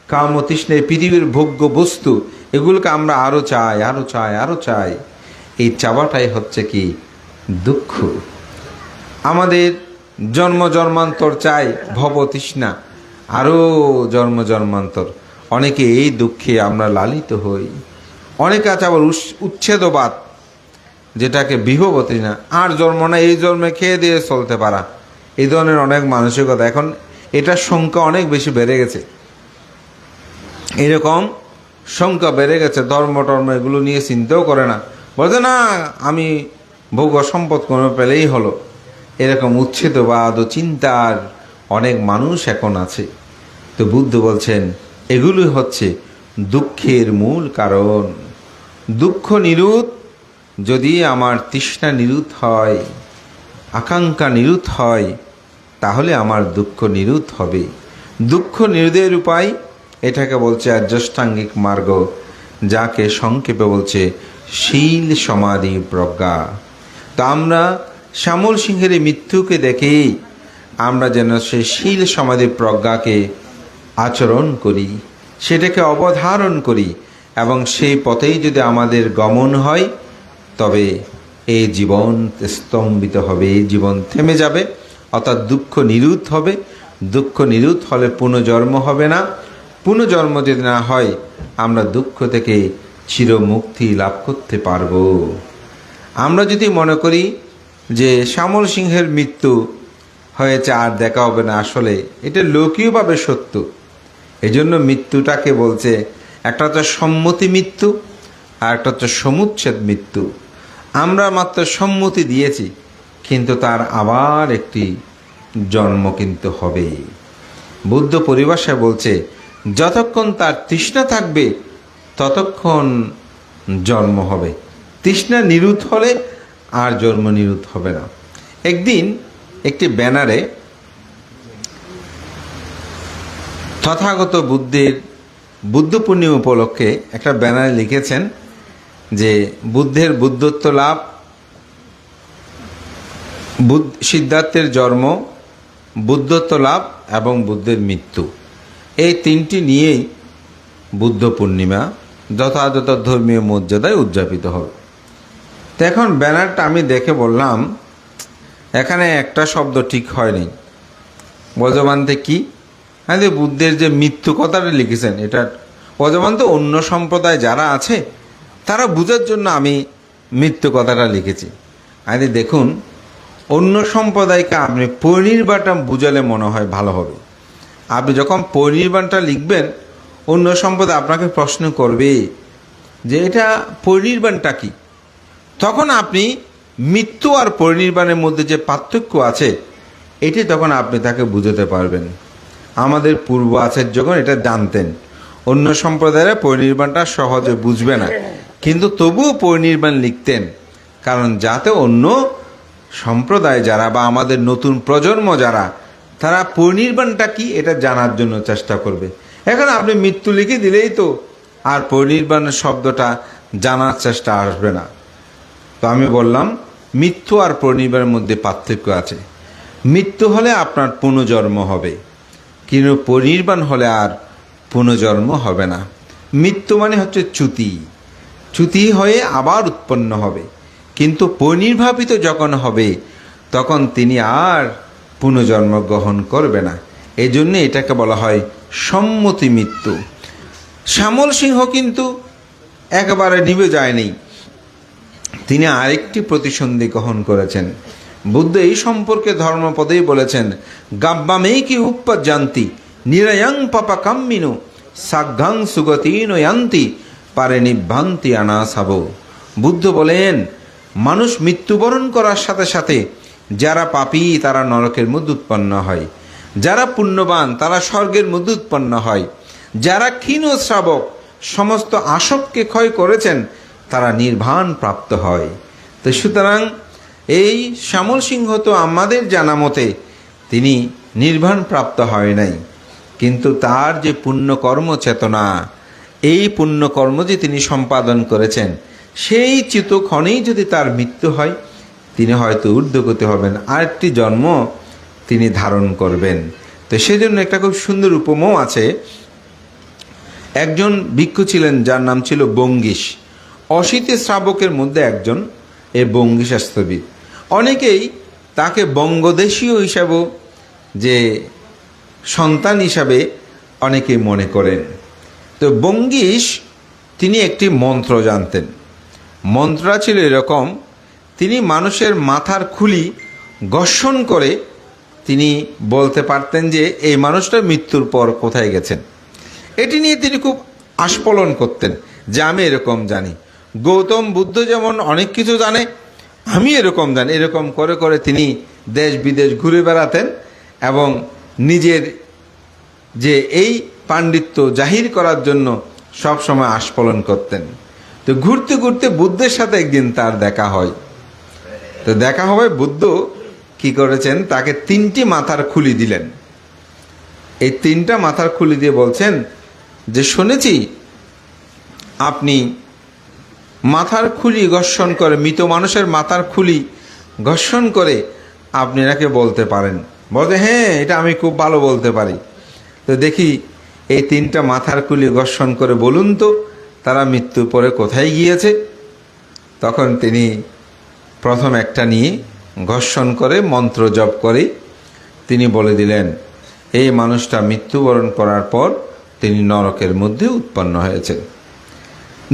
[SPEAKER 1] কাম তৃষ্ণা, পৃথিবীর ভোগ্য বস্তু, এগুলোকে আমরা আরও চাই, আরও চাই, আরও চাই। এই চাওয়াটাই হচ্ছে কি দুঃখ। আমাদের জন্ম জন্মান্তর চাই, ভব তৃষ্ণা, আরও জন্ম জন্মান্তর। অনেকে এই দুঃখে আমরা লালিত হই। অনেকে আছে আবার উচ্ছেদবাদ, যেটাকে বিভবতী না, আর জন্ম না, এই জন্মে খেয়ে দিয়ে চলতে পারা, এই ধরনের অনেক মানসিকতা। এখন এটার সংখ্যা অনেক বেশি বেড়ে গেছে, এরকম সংখ্যা বেড়ে গেছে। ধর্ম টর্ম এগুলো নিয়ে চিন্তাও করে না, বলছে না আমি ভোগ সম্পদ কোনো পেলেই হলো। এরকম উচ্ছেদবাদ ও চিন্তার অনেক মানুষ এখন আছে। তো বুদ্ধ বলছেন এগুলোই হচ্ছে দুঃখের মূল কারণ। দুঃখ নিরুদ্ধ যদি আমার তৃষ্ণা নিরুদ্ধ হয়, আকাঙ্ক্ষা নিরুদ্ধ হয়, তাহলে আমার দুঃখ নিরুদ্ধ হবে। দুঃখ নিরোধের উপায়, এটাকে বলছে আর্যাষ্টাঙ্গিক মার্গ, যাকে সংক্ষেপে বলছে শীল, সমাধি, প্রজ্ঞা। তা আমরা শ্যামল সিংহের মৃত্যুকে দেখেই আমরা যেন সেই শীল, সমাধি, প্রজ্ঞাকে আচরণ করি, সেটাকে অবধারণ করি, এবং সেই পথেই যদি আমাদের গমন হয়, তবে এই জীবন স্তম্ভিত হবে, এই জীবন থেমে যাবে, অর্থাৎ দুঃখ নিরুদ্ধ হবে। দুঃখ নিরুদ্ধ হলে পুনর্জন্ম হবে না। পুনর্জন্ম যদি না হয়, আমরা দুঃখ থেকে চিরমুক্তি লাভ করতে পারব। আমরা যদি মনে করি যে শ্যামল সিংহের মৃত্যু হয়েছে আর দেখা হবে না, আসলে এটা লৌকিকভাবে সত্য। এজন্য মৃত্যুটাকে বলছে, একটা হচ্ছে সম্মতি মৃত্যু, আর একটা হচ্ছে সমুচ্ছেদ মৃত্যু। আমরা মাত্র সম্মতি দিয়েছি, কিন্তু তার আবার একটি জন্ম কিন্তু হবে। বুদ্ধ পরিভাষায় বলছে, যতক্ষণ তার তৃষ্ণা থাকবে ততক্ষণ জন্ম হবে। তৃষ্ণা নিরুদ্ধ হলে আর জন্ম নিরুদ্ধ হবে না। একদিন একটি ব্যানারে তথাগত বুদ্ধ পূর্ণিমা উপলক্ষে একটা ব্যানারে লিখেছেন যে বুদ্ধের বুদ্ধত্ব লাভ, সিদ্ধার্থের জন্ম, বুদ্ধত্ব লাভ এবং বুদ্ধের মৃত্যু, এই তিনটি নিয়েই বুদ্ধ পূর্ণিমা যথাযথ ধর্মীয় মর্যাদায় উদযাপিত হবে। তো এখন ব্যানারটা আমি দেখে বললাম, এখানে একটা শব্দ ঠিক হয়নি। বজবান্তে কি? হ্যাঁ, বুদ্ধের যে মৃত্যু কথাটা লিখেছেন, এটা বজবান্তে অন্য সম্প্রদায় যারা আছে তারা বুঝার জন্য আমি মৃত্যু কথাটা লিখেছি। আরে দেখুন, অন্য সম্প্রদায়কে আপনি পরিনির্বাণটা বুঝালে মনে হয় ভালো হবে। আপনি যখন পরিনির্বাণটা লিখবেন, অন্য সম্প্রদায় আপনাকে প্রশ্ন করবে যে এটা পরিনির্বাণটা কি। তখন আপনি মৃত্যু আর পরিনির্বাণের মধ্যে যে পার্থক্য আছে এটি তখন আপনি তাকে বুঝাতে পারবেন। আমাদের পূর্ব আচার্যগণ এটা জানতেন। অন্য সম্প্রদায়েরা পরিনির্বাণটা সহজে বুঝবে না, কিন্তু তবুও পরিনির্বাণ লিখতেন, কারণ যাতে অন্য সম্প্রদায় যারা বা আমাদের নতুন প্রজন্ম যারা, তারা পরিনির্বাণটা কি এটা জানার জন্য চেষ্টা করবে। এখন আপনি মৃত্যু লিখে দিলেই তো আর পরিনির্বাণ শব্দটা জানার চেষ্টা আসবে না। তো আমি বললাম মৃত্যু আর পরিনির্বাণের মধ্যে পার্থক্য আছে। মৃত্যু হলে আপনার পুনর্জন্ম হবে, কিন্তু পরিনির্বাণ হলে আর পুনর্জন্ম হবে না। মৃত্যু মানে হচ্ছে চ্যুতি, চ্যুতি হয়ে আবার উৎপন্ন হবে, কিন্তু পরিনির্বাপিত যখন হবে তখন তিনি আর পুনর্জন্ম গ্রহণ করবে না। এই জন্য এটাকে বলা হয় সম্মতি মৃত্যু। শ্যামল সিংহ কিন্তু একেবারে নিভে যায়নি, তিনি আরেকটি প্রতিসন্ধি গ্রহণ করেছেন। বুদ্ধ এই সম্পর্কে ধর্মপদেই বলেছেন, গাব্বামেই কি উপজান্তি নিরয়ং পাপা কাম্মিনু সাগ্গাং সুগতিন ইয়ান্তি পারে নিভ্রান্তি আনাসাব। বুদ্ধ বলেন, মানুষ মৃত্যুবরণ করার সাথে সাথে যারা পাপী তারা নরকের মধ্যে উৎপন্ন হয়, যারা পুণ্যবান তারা স্বর্গের মধ্যে উৎপন্ন হয়, যারা ক্ষীণ শ্রাবক সমস্ত আসবকে ক্ষয় করেছেন তারা নির্বাণ প্রাপ্ত হয়। তো সুতরাং এই শ্যামল সিংহ তো আমাদের জানা মতে তিনি নির্বাণ প্রাপ্ত হয় নাই, কিন্তু তার যে পুণ্যকর্ম চেতনা, এই পুণ্যকর্ম যে তিনি সম্পাদন করেছেন, সেই চিতক্ষণেই যদি তার মৃত্যু হয় তিনি হয়তো ঊর্ধ্বগতি হবেন, আরেকটি জন্ম তিনি ধারণ করবেন। তো সেজন্য একটা খুব সুন্দর উপমাও আছে। একজন ভিক্ষু ছিলেন যার নাম ছিল বঙ্গীশ। অশীতি শ্রাবকের মধ্যে একজন এ বঙ্গীশ শাস্ত্রবিদ। অনেকেই তাকে বঙ্গদেশীয় হিসাবেও যে সন্তান হিসাবে অনেকেই মনে করেন। তো বঙ্গীশ তিনি একটি মন্ত্র জানতেন। মন্ত্রটা ছিল এরকম, তিনি মানুষের মাথার খুলি ঘর্ষণ করে তিনি বলতে পারতেন যে এই মানুষটা মৃত্যুর পর কোথায় গেছেন। এটি নিয়ে তিনি খুব আস্ফলন করতেন যে আমি এরকম জানি, গৌতম বুদ্ধ যেমন অনেক কিছু জানে আমি এরকম জানি। এরকম করে করে তিনি দেশ বিদেশ ঘুরে বেড়াতেন এবং নিজের যে এই পাণ্ডিত্য জাহির করার জন্য সব সময় আস্ফলন করতেন। তো ঘুরতে ঘুরতে বুদ্ধের সাথে একদিন তার দেখা হয়। তো দেখা হবে, বুদ্ধ কি করেছেন, তাকে 3টি মাথার খুলি দিলেন। এই 3টা মাথার খুলি দিয়ে বলছেন যে শুনেছি আপনি মাথার খুলি ঘর্ষণ করে, মৃত মানুষের মাথার খুলি ঘর্ষণ করে আপনি এনাকে বলতে পারেন। বলতে হ্যাঁ, এটা আমি খুব ভালো বলতে পারি। তো দেখি এই 3টা মাথার খুলি ঘর্ষণ করে বলুন তো তারা মৃত্যুর পরে কোথায় গিয়েছে। তখন তিনি প্রথম একটা নিয়ে ঘর্ষণ করে মন্ত্র জপ করে তিনি বলে দিলেন এই মানুষটা মৃত্যুবরণ করার পর তিনি নরকের মধ্যে উৎপন্ন হয়েছে।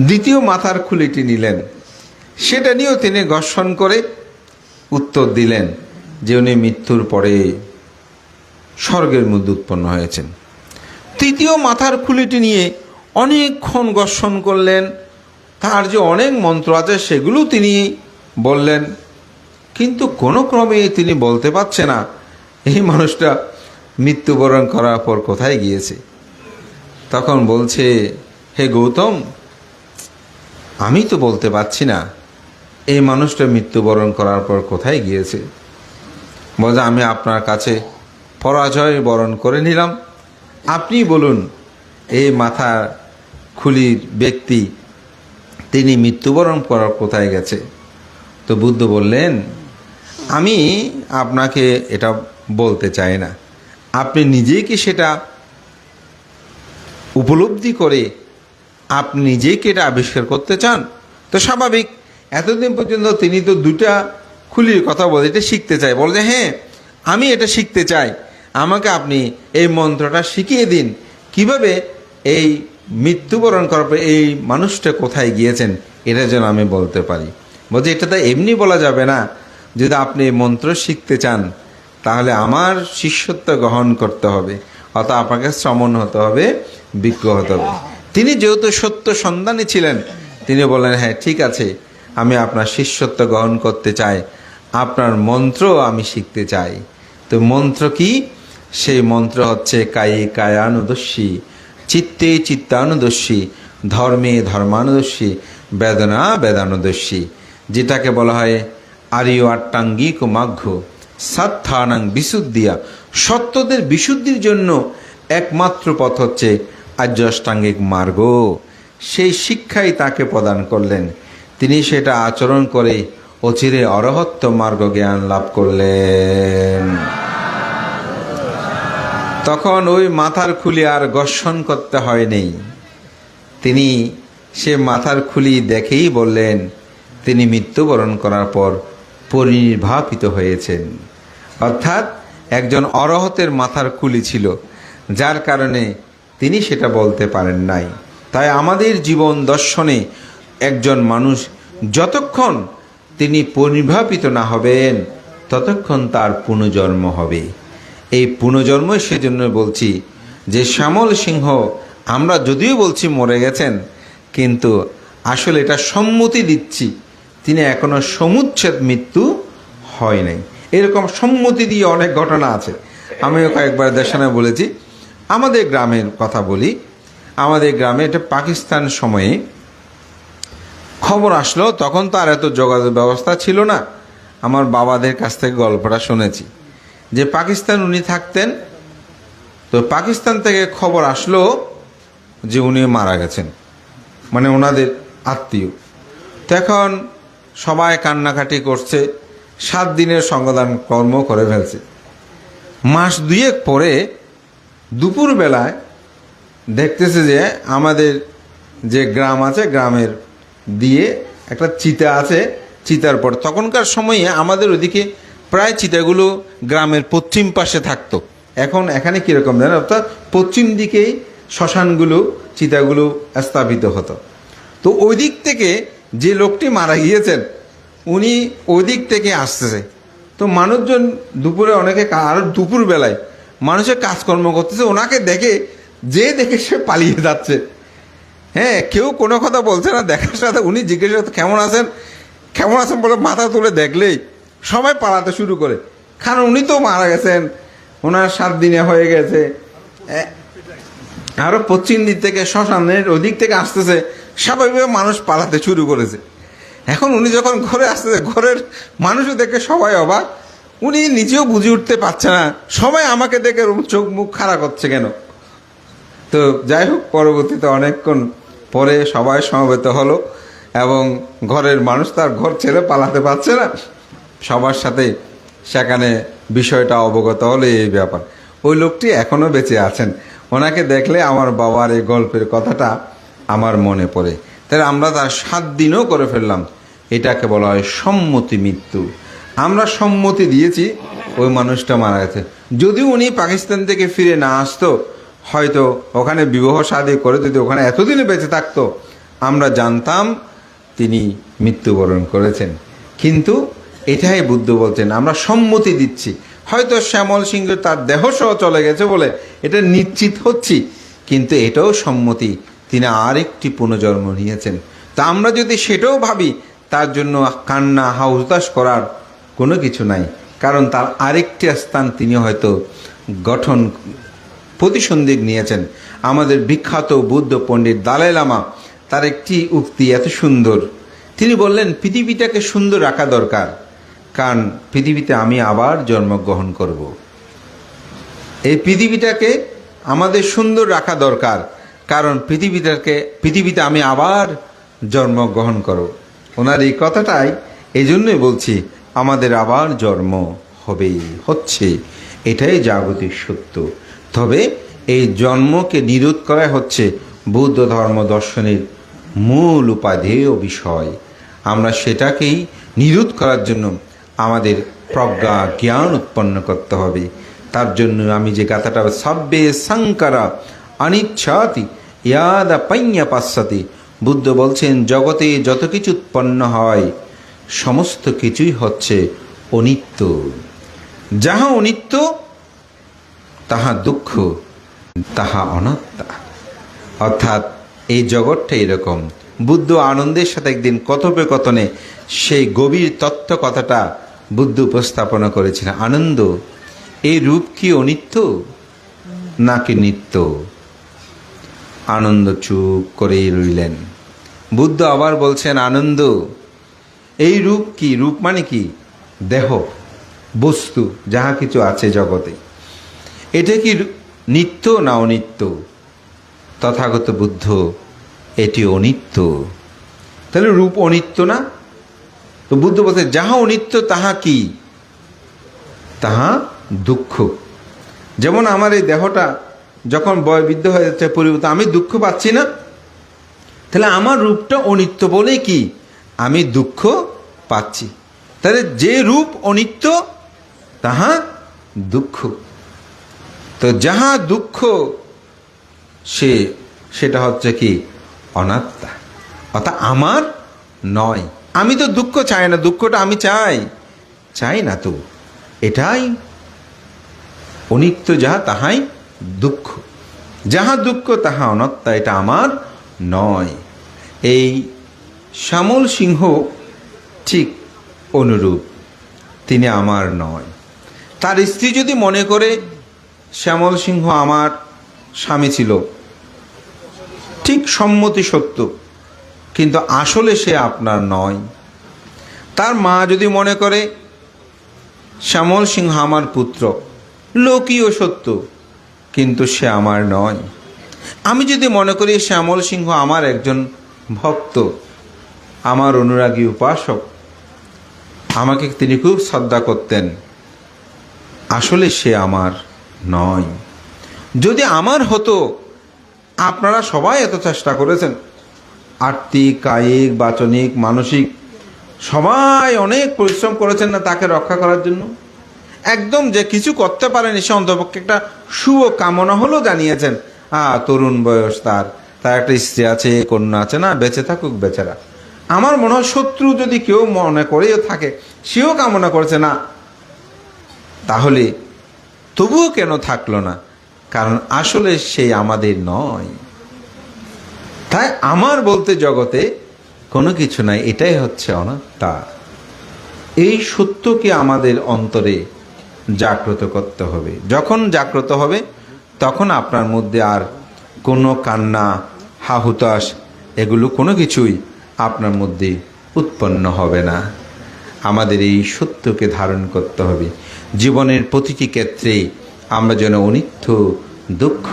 [SPEAKER 1] দ্বিতীয় মাথার খুলিটি নিলেন, সেটা নিয়েও তিনি ঘর্ষণ করে উত্তর দিলেন যে উনি মৃত্যুর পরে স্বর্গের মধ্যে উৎপন্ন হয়েছেন। তৃতীয় মাথার খুলিটি নিয়ে অনেকক্ষণ ঘর্ষণ করলেন, তার যে অনেক মন্ত্র আছে সেগুলো তিনি বললেন, কিন্তু কোনো ক্রমে তিনি বলতে পারছে না এই মানুষটা মৃত্যুবরণ করার পর কোথায় গিয়েছে। তখন বলছে, হে গৌতম, আমি তো বলতে পারছি না এই মানুষটা মৃত্যুবরণ করার পর কোথায় গিয়েছে। বলছে আমি আপনার কাছে পরাজয় বরণ করে নিলাম, আপনি বলুন এই মাথা খুলির ব্যক্তি তিনি মৃত্যুবরণ করার কোথায় গেছে। তো বুদ্ধ বললেন আমি আপনাকে এটা বলতে চাই না, আপনি নিজেই কি সেটা উপলব্ধি করে আপনি নিজেই কি এটা আবিষ্কার করতে চান। তো স্বাভাবিক, এতদিন পর্যন্ত তিনি তো 2টা খুলির কথা বলে এটা শিখতে চাই, বলছে হ্যাঁ আমি এটা শিখতে চাই, আমাকে আপনি এই মন্ত্রটা শিখিয়ে দিন কিভাবে এই মৃত্যুবরণ করার পর এই মানুষটা কোথায় গিয়েছেন এটা যেন আমি বলতে পারি। বলছে এটা তো এমনি বলা যাবে না, যদি আপনি এই মন্ত্র শিখতে চান তাহলে আমার শিষ্যত্ব গ্রহণ করতে হবে, অর্থাৎ আপনাকে শ্রমণ হতে হবে, বিজ্ঞ হতে হবে। তিনি যেহেতু সত্য সন্ধানী ছিলেন তিনি বললেন হ্যাঁ ঠিক আছে, আমি আপনার শিষ্যত্ব গ্রহণ করতে চাই, আপনার মন্ত্র আমি শিখতে চাই। তো মন্ত্র কি? সেই মন্ত্র হচ্ছে কায়ে কায়ানুদর্শী, চিত্তে চিত্তানুদর্শী, ধর্মে ধর্মানুদর্শী, বেদনা বেদানুদর্শী, যেটাকে বলা হয় আর্য আট্টাঙ্গিক মাঘ্য সাত্থানাং বিশুদ্ধিয়া। সত্যদের বিশুদ্ধির জন্য একমাত্র পথ হচ্ছে আর্য অষ্টাঙ্গিক মার্গ। সেই শিক্ষাই তাকে প্রদান করলেন। তিনি সেটা আচরণ করে অচিরে অরহত্ব মার্গ জ্ঞান লাভ করলেন। তখন ওই মাথার খুলি আর ঘর্ষণ করতে হয়নি। তিনি সে মাথার খুলি দেখেই বললেন, তিনি মৃত্যুবরণ করার পর পরিনির্বাপিত হয়েছেন। অর্থাৎ একজন অরহতের মাথার খুলি ছিল, যার কারণে তিনি সেটা বলতে পারেন নাই। তাই আমাদের জীবন দর্শনে একজন মানুষ যতক্ষণ তিনি পরিনির্বাপিত না হবেন ততক্ষণ তার পুনর্জন্ম হবে। এই পুনর্জন্ম সেজন্য বলছি যে শ্যামল সিংহ আমরা যদিও বলছি মরে গেছেন, কিন্তু আসলে এটা সম্মতি দিচ্ছি তিনি এখনো সমুচ্ছেদ মৃত্যু হয় নাই। এরকম সম্মতি দিয়ে অনেক ঘটনা আছে। আমিও কয়েকবার দেশানে বলেছি। আমাদের গ্রামের কথা বলি। আমাদের গ্রামে এটা পাকিস্তান সময়ে খবর আসলো, তখন তো আর এত যোগাযোগ ব্যবস্থা ছিল না। আমার বাবাদের কাছ থেকে গল্পটা শুনেছি যে পাকিস্তান উনি থাকতেন, তো পাকিস্তান থেকে খবর আসলো যে উনি মারা গেছেন, মানে ওনাদের আত্মীয়। তখন সবাই কান্নাকাটি করছে, 7 দিনের সংবাদদান কর্ম করে ফেলছে। মাস 2 পরে দুপুরবেলায় দেখতেছে যে আমাদের যে গ্রাম আছে, গ্রামের দিয়ে একটা চিতা আছে, চিতার পর তখনকার সময়ে আমাদের ওদিকে প্রায় চিতাগুলো গ্রামের পশ্চিম পাশে থাকতো। এখন এখানে কীরকম জানেন, অর্থাৎ পশ্চিম দিকেই শ্মশানগুলো, চিতাগুলো স্থাপিত হতো। তো ওই দিক থেকে যে লোকটি মারা গিয়েছেন উনি ওই দিক থেকে আসতেছে। তো মানুষজন দুপুরে অনেকে, আর দুপুরবেলায় মানুষের কাজকর্ম করতেছে, ওনাকে দেখে সে পালিয়ে যাচ্ছে। হ্যাঁ, কেউ কোনো কথা বলছে না। দেখার সাথে উনি জিজ্ঞেস করতে কেমন আছেন, কেমন আছেন বলে মাথা তুলে দেখলেই সবাই পালাতে শুরু করে, কারণ উনি তো মারা গেছেন, ওনার 7 দিনে হয়ে গেছে। আরও পশ্চিম দিক থেকে শ্মশানের ওদিক থেকে আসতেছে, স্বাভাবিকভাবে মানুষ পালাতে শুরু করেছে। এখন উনি যখন ঘরে আসতেছে, ঘরের মানুষও দেখে সবাই অবাক, উনি নিজেও বুঝে উঠতে পারছে না সবাই আমাকে দেখে চোখ মুখ খাড়া করছে কেন। তো যাই হোক, পরবর্তীতে অনেকক্ষণ পরে সবাই সমবেত হলো এবং ঘরের মানুষ তার ঘর ছেড়ে পালাতে পারছে না, সবার সাথে সেখানে বিষয়টা অবগত হলো এই ব্যাপার। ওই লোকটি এখনও বেঁচে আছেন। ওনাকে দেখলে আমার বাবার এই গল্পের কথাটা আমার মনে পড়ে। তাহলে আমরা তার 7 দিনও করে ফেললাম। এটাকে বলা হয় সম্মতি মৃত্যু। আমরা সম্মতি দিয়েছি, ওই মানুষটা মারা গেছে। যদিও উনি পাকিস্তান থেকে ফিরে না আসতো, হয়তো ওখানে বিবাহ শাদী করে যদি ওখানে এতদিনে বেঁচে থাকতো, আমরা জানতাম তিনি মৃত্যুবরণ করেছেন। কিন্তু এটাই বুদ্ধ বলছেন, আমরা সম্মতি দিচ্ছি। হয়তো শ্যামল সিংহ তার দেহসহ চলে গেছে বলে এটা নিশ্চিত হচ্ছি, কিন্তু এটাও সম্মতি তিনি আরেকটি পুনর্জন্ম নিয়েছেন। তা আমরা যদি সেটাও ভাবি, তার জন্য কান্না হাউতাস করার কোনো কিছু নাই, কারণ তার আরেকটি স্থান তিনি হয়তো গঠন প্রতিসন্ধিক নিয়েছেন। আমাদের বিখ্যাত বুদ্ধ পণ্ডিত দালাই লামা, তার একটি উক্তি এত সুন্দর। তিনি বললেন, পৃথিবীটাকে সুন্দর রাখা দরকার, কারণ পৃথিবীতে আমি আবার জন্মগ্রহণ করব। এই পৃথিবীটাকে আমাদের সুন্দর রাখা দরকার, কারণ পৃথিবীতে আমি আবার জন্মগ্রহণ করব। ওনার এই কথাটাই এই জন্যই বলছি, আমাদের আবার জন্ম হবেই, হচ্ছে, এটাই জাগতিক সত্য। তবে এই জন্মকে নিরোধ করা হচ্ছে বৌদ্ধ ধর্ম দর্শনের মূল উপাদেয় বিষয়। আমরা সেটাকেই নিরোধ করার জন্য আমাদের প্রজ্ঞা জ্ঞান উৎপন্ন করতে হবে। তার জন্য আমি যে গাথাটা, সব্বে সংকারা অনিচ্ছাতি ইয়াদা পাইয়া পাশ্চাতি, বুদ্ধ বলছেন জগতে যত কিছু উৎপন্ন হয় সমস্ত কিছুই হচ্ছে অনিত্য। যাহা অনিত্য তাহা দুঃখ, তাহা অনাত্মা। অর্থাৎ এই জগৎটা এরকম। বুদ্ধ আনন্দের সাথে একদিন কথোপকথনে সেই গভীর তত্ত্ব কথাটা বুদ্ধ উপস্থাপনা করেছিলেন। আনন্দ, এই রূপ কি অনিত্য নাকি নিত্য? আনন্দ চুপ করেই রইলেন। বুদ্ধ আবার বলছেন, আনন্দ, এই রূপ কি? রূপ মানে কি? দেহ, বস্তু, যাহা কিছু আছে জগতে, এটা কি নিত্য না অনিত্য? তথাগত বুদ্ধ, এটি অনিত্য। তাহলে রূপ অনিত্য না? তো বুদ্ধ বলতে, যাহা অনিত্য তাহা কি? তাহা দুঃখ। যেমন আমার এই দেহটা যখন বয়বৃদ্ধ হয়ে যাচ্ছে, পরিবর্তন, আমি দুঃখ পাচ্ছি না? তাহলে আমার রূপটা অনিত্য বলে কি আমি দুঃখ পাচ্ছি। তাহলে যে রূপ অনিত্য তাহা দুঃখ। তো যাহা দুঃখ সেটা হচ্ছে কি? অনাত্মা, অর্থাৎ আমার নয়। আমি তো দুঃখ চাই না, দুঃখটা আমি চাই না তো। এটাই অনিত্য, যাহা তাহাই দুঃখ। যাহা দুঃখ তাহা অনাত্মা, এটা আমার নয়। এই শ্যামল সিংহ ঠিক অনুরূপ, তিনি আমার নয়। তার স্ত্রী যদি মনে করে শ্যামল সিংহ আমার স্বামী ছিল, ঠিক সম্মতি সত্য, কিন্তু আসলে সে আপনার নয়। তার মা যদি মনে করে শ্যামল সিংহ আমার পুত্র, লোকীয় সত্য, কিন্তু সে আমার নয়। আমি যদি মনে করি শ্যামল সিংহ আমার একজন ভক্ত, আমার অনুরাগী উপাসক, আমাকে তিনি খুব শ্রদ্ধা করতেন, আসলে সে আমার নয়। যদি আমার হতো, আপনারা সবাই এত চেষ্টা করেছেন, আর্থিক, কায়িক, বাচনিক, মানসিক, সবাই অনেক পরিশ্রম করেছেন না তাকে রক্ষা করার জন্য? একদম যে কিছু করতে পারেনি সে অন্তপক্ষে একটা শুভ কামনা হলেও জানিয়েছেন, তরুণ বয়স, তার একটা স্ত্রী আছে, কন্যা আছে, না বেঁচে থাকুক বেচারা। আমার মনে হয় শত্রু যদি কেউ মনে করেও থাকে, সেও কামনা করেছে না, তাহলে তবুও কেন থাকলো না? কারণ আসলে সে আমাদের নয়। তাই আমার বলতে জগতে কোনো কিছু নাই, এটাই হচ্ছে অনাত্মা। এই সত্যকে আমাদের অন্তরে জাগ্রত করতে হবে। যখন জাগ্রত হবে, তখন আপনার মধ্যে আর কোনো কান্না, হাহুতাশ, এগুলো কোনো কিছুই আপনার মধ্যে উৎপন্ন হবে না। আমাদের এই সত্যকে ধারণ করতে হবে। জীবনের প্রতিটি ক্ষেত্রে আমরা যেন অনিত্য, দুঃখ,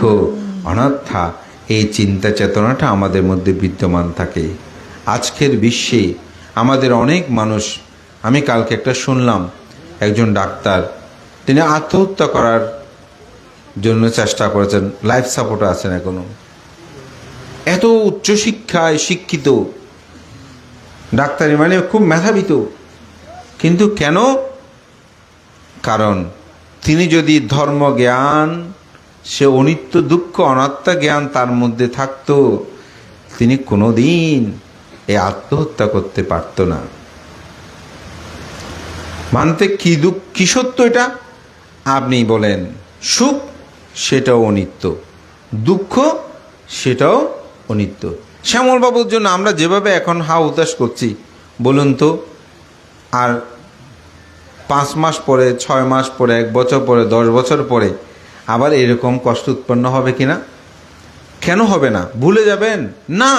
[SPEAKER 1] অনাত্মা, এই চিন্তা চেতনাটা আমাদের মধ্যে বিদ্যমান থাকে। আজকের বিশ্বে আমাদের অনেক মানুষ, আমি কালকে একটা শুনলাম, একজন ডাক্তার, তিনি আত্মহত্যা করার জন্য চেষ্টা করেছেন, লাইফ সাপোর্টে আছেন এখনো। এত উচ্চশিক্ষায় শিক্ষিত ডাক্তারি, মানে খুব মেধাবিত, কিন্তু কেন? কারণ তিনি যদি ধর্ম জ্ঞান, সে অনিত্য, দুঃখ, অনাত্মা জ্ঞান তার মধ্যে থাকতো, তিনি কোনোদিন এই আত্মহত্যা করতে পারত না। মানতে কি দুঃখ, কি সত্য এটা? আপনি বলেন, সুখ সেটাও অনিত্য, দুঃখ সেটাও অনিত্য। শ্যামলবাবুর জন্য আমরা যেভাবে এখন উদাস করছি, বলুন তো, আর 5 মাস পরে, 6 মাস পরে, 1 বছর পরে, 10 বছর পরে আবার এরকম কষ্ট উৎপন্ন হবে কিনা? কেন হবে না? ভুলে যাবেন না,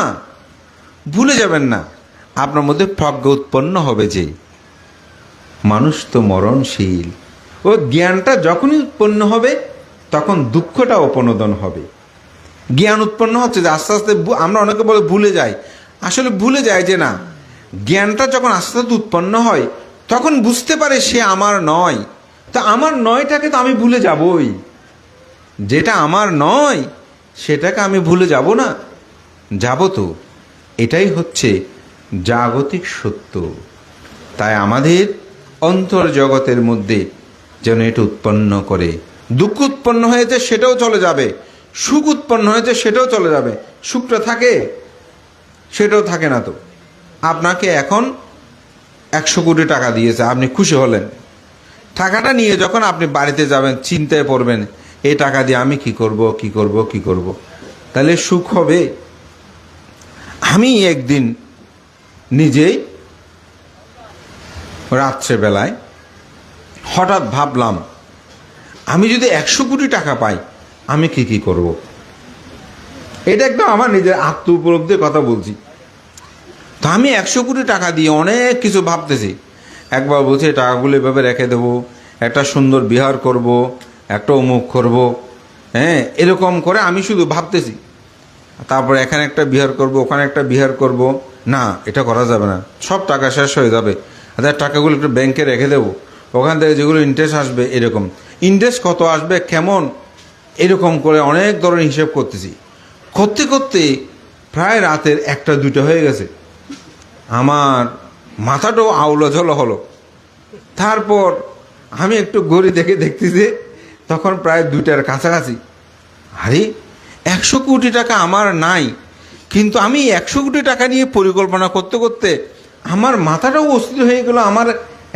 [SPEAKER 1] ভুলে যাবেন না। আপনার মধ্যে প্রজ্ঞা উৎপন্ন হবে যে মানুষ তো মরণশীল। ও জ্ঞানটা যখনই উৎপন্ন হবে, তখন দুঃখটা উপনোদন হবে। জ্ঞান উৎপন্ন হচ্ছে যে আস্তে আস্তে আমরা অনেকে বলে ভুলে যাই, আসলে ভুলে যায় যে না, জ্ঞানটা যখন আস্তে আস্তে উৎপন্ন হয়, তখন বুঝতে পারে সে আমার নয়। তা আমার নয়টাকে তো আমি ভুলে যাবই, যেটা আমার নয় সেটাকে আমি ভুলে যাব না? যাব তো। এটাই হচ্ছে জাগতিক সত্য। তাই আমাদের অন্তর জগতের মধ্যে যেন এটা উৎপন্ন করে। দুঃখ উৎপন্ন হয়েছে সেটাও চলে যাবে, সুখ উৎপন্ন হয়েছে সেটাও চলে যাবে। সুখটা থাকে? সেটাও থাকে না তো। আপনাকে এখন 100 কোটি টাকা দিয়েছে, আপনি খুশি হলেন। টাকাটা নিয়ে যখন আপনি বাড়িতে যাবেন, চিন্তায় পড়বেন, এই টাকা দিয়ে আমি কি করব, কি করব, কি করব। তাহলে সুখ হবে? আমি একদিন নিজেই রাত্রেবেলায় হঠাৎ ভাবলাম, আমি যদি 100 কোটি টাকা পাই আমি কি করব। এটা একদম আমার নিজের আত্ম উপলব্ধির কথা বলছি। তো আমি 100 কোটি টাকা দিয়ে অনেক কিছু ভাবতেছি। একবার বলছি টাকাগুলো এভাবে রেখে দেবো, একটা সুন্দর বিহার করব, একটা অমুক করব, হ্যাঁ, এরকম করে আমি শুধু ভাবতেছি। তারপর এখানে একটা বিহার করব, ওখানে একটা বিহার করব। না, এটা করা যাবে না, সব টাকা শেষ হয়ে যাবে। টাকাগুলো একটু ব্যাংকে রেখে দেবো, ওখান থেকে যেগুলো ইন্টারেস্ট আসবে, এরকম ইন্টারেস্ট কত আসবে কেমন, এরকম করে অনেক ধরনের হিসেব করতেছি। করতে করতে প্রায় রাতের 1টা 2টা হয়ে গেছে। আমার মাথাটাও আউলঝল হলো। তারপর আমি একটু ঘড়ি দেখে দেখতেছি তখন প্রায় 2টার কাছাকাছি। আরে 100 কোটি টাকা আমার নাই, কিন্তু আমি 100 কোটি টাকা নিয়ে পরিকল্পনা করতে করতে আমার মাথাটাও অস্থির হয়ে গেল। আমার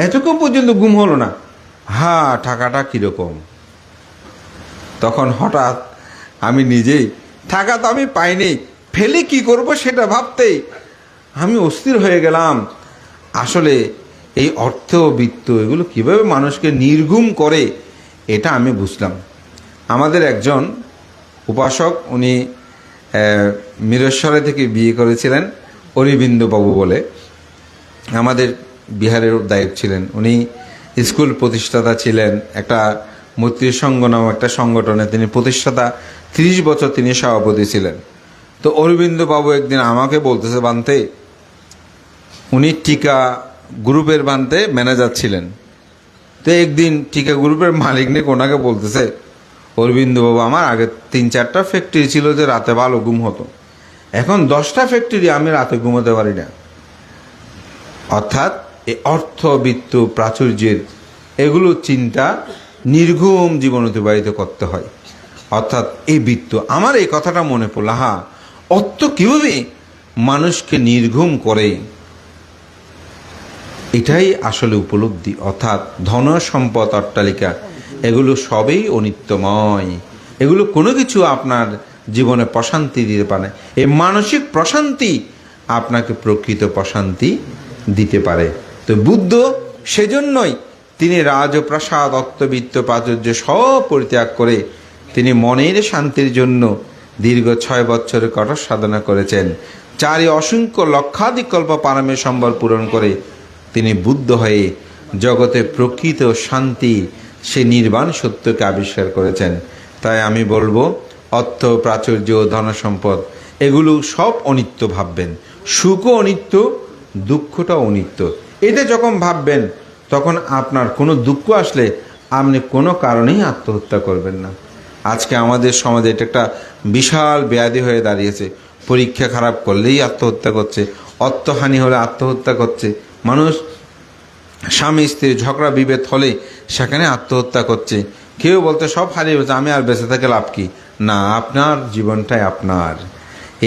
[SPEAKER 1] এতক্ষণ পর্যন্ত ঘুম হলো না। টাকাটা কীরকম। তখন হঠাৎ আমি নিজেই, টাকা তো আমি পাইনি, ফেলে কি করব সেটা ভাবতেই আমি অস্থির হয়ে গেলাম। আসলে এই অর্থ বিত্ত এগুলো কীভাবে মানুষকে নির্ঘুম করে এটা আমি বুঝলাম। আমাদের একজন উপাসক, উনি মিরেশ্বরে থেকে বিয়ে করেছিলেন, অরবিন্দবাবু বলে, আমাদের বিহারের দায়ক ছিলেন। উনি স্কুল প্রতিষ্ঠাতা ছিলেন, একটা মৈত্রী সংঘ নামক একটা সংগঠনে তিনি প্রতিষ্ঠাতা, 30 বছর তিনি সভাপতি ছিলেন। তো অরবিন্দবাবু একদিন আমাকে বলতেছে, বানতে, উনি টিকা গ্রুপের বানতে ম্যানেজার ছিলেন। তো একদিন টিকা গ্রুপের মালিক নিয়ে ওনাকে বলতেছে, অরবিন্দবাবু, আমার আগে 3-4টা ফ্যাক্টরি ছিল যে রাতে ভালো ঘুম হতো, এখন 10টা ফ্যাক্টরি, আমি রাতে ঘুমোতে পারি না। অর্থাৎ এই অর্থবিত্ত প্রাচুর্যের এগুলো চিন্তা নির্ঘুম জীবন অতিবাহিত করতে হয়। অর্থাৎ এই বিত্ত, আমার এই কথাটা মনে পড়ল, অর্থ কীভাবে মানুষকে নির্ঘুম করে, এটাই আসলে উপলব্ধি। অর্থাৎ ধন সম্পদ অট্টালিকা এগুলো সবই অনিত্যময়, এগুলো কোনো কিছু আপনার জীবনে প্রশান্তি দিতে পারে। এই মানসিক প্রশান্তি আপনাকে প্রকৃত প্রশান্তি দিতে পারে। তো বুদ্ধ সেজন্যই তিনি রাজপ্রাসাদ, অর্থবিত্ত, প্রাচুর্য সব পরিত্যাগ করে তিনি মনের শান্তির জন্য দীর্ঘ 6 বছরের কঠোর সাধনা করেছেন। 4 অসংখ্য লক্ষাধিক কল্প পারমের সম্বল পূরণ করে তিনি বুদ্ধ হয়ে জগতে প্রকৃত শান্তি, সে নির্বাণ সত্যকে আবিষ্কার করেছেন। তাই আমি বলবো, অর্থ, প্রাচুর্য, ধনসম্পদ এগুলো সব অনিত্য ভাববেন। সুখও অনিত্য, দুঃখটাও অনিত্য। এটা যখন ভাববেন তখন আপনার কোনো দুঃখ আসলে আপনি কোনো কারণেই আত্মহত্যা করবেন না। আজকে আমাদের সমাজে এটা একটা বিশাল ব্যাধি হয়ে দাঁড়িয়েছে। পরীক্ষা খারাপ করলেই আত্মহত্যা করছে, অর্থহানি হলে আত্মহত্যা করছে মানুষ, স্বামী স্ত্রীর ঝগড়া বিভেদ হলে সেখানে আত্মহত্যা করছে। কেউ বলতে সব হারিয়ে গেছে, আমি আর বেঁচে থেকে লাভ কি। না, আপনার জীবনটাই আপনার।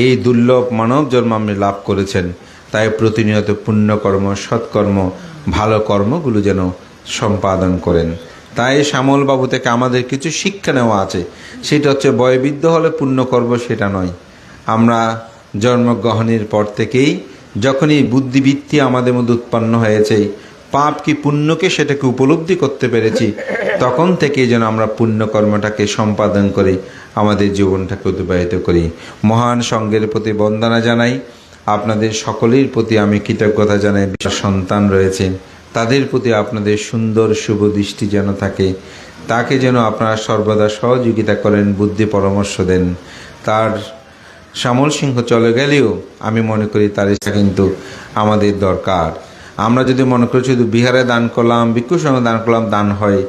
[SPEAKER 1] এই দুর্লভ মানব জন্ম আপনি লাভ করেছেন, তাই প্রতিনিয়ত পুণ্যকর্ম, সৎকর্ম, ভালো কর্মগুলো যেন সম্পাদন করেন। তাই শ্যামলবাবু থেকে আমাদের কিছু শিক্ষা নেওয়া আছে। সেটা হচ্ছে, বয়োবৃদ্ধ হলে পুণ্য করব সেটা নয়। আমরা জন্মগ্রহণের পর থেকেই যখনই বুদ্ধিবৃত্তি আমাদের মধ্যে উৎপন্ন হয়েছে, পাপ কি পুণ্যকে সেটাকে উপলব্ধি করতে পেরেছি, তখন থেকেই যেন আমরা পুণ্যকর্মটাকে সম্পাদন করি, আমাদের জীবনটাকে অতিবাহিত করি। মহান সঙ্গের প্রতি বন্দনা জানাই। আপনাদের সকলের প্রতি আমি কৃতজ্ঞতা জানাই। সন্তান রয়েছে, তাদের প্রতি আপনাদের সুন্দর শুভ দৃষ্টি যেন থাকে, তাকে যেন আপনারা সর্বদা সহযোগিতা করেন, বুদ্ধি পরামর্শ দেন। তার শ্যামল সিংহ চলে গেলেও আমি মনে করি তার ইচ্ছা কিন্তু আমাদের দরকার। আমরা যদি মনে করি শুধু বিহারে দান করলাম, ভিক্ষুর সঙ্গে দান করলাম, দান হয়,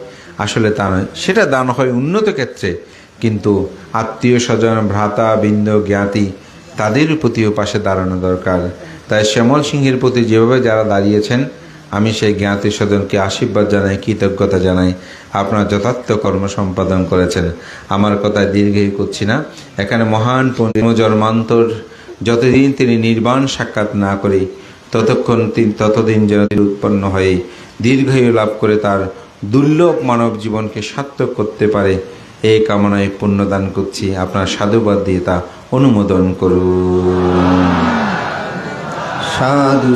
[SPEAKER 1] আসলে তা নয়। সেটা দান হয় উন্নত ক্ষেত্রে, কিন্তু আত্মীয় স্বজন, ভ্রাতা, বৃন্দ, জ্ঞাতি তাদের প্রতিও পাশে দাঁড়ানো দরকার। তাই শ্যামল সিংহের প্রতি যেভাবে যারা দাঁড়িয়েছেন, আমি সেই জ্ঞাতি স্বজনকে আশীর্বাদ জানাই, কৃতজ্ঞতা জানাই। আপনারা যথার্থ কর্ম সম্পাদন করেছেন। আমার কথায় দীর্ঘই করছি না। এখানে মহান জন্মান্তর যতদিন তিনি নির্বাণ সাক্ষাৎ না করে ততদিন যেন তিনি উৎপন্ন হয়ে দীর্ঘায়ু লাভ করে তার দুর্লভ মানব জীবনকে সার্থক করতে পারে, এই কামনায় পুণ্যদান করছি। আপনার সাধুবাদ দিয়ে তা অনুমোদন করুন।
[SPEAKER 2] সাধু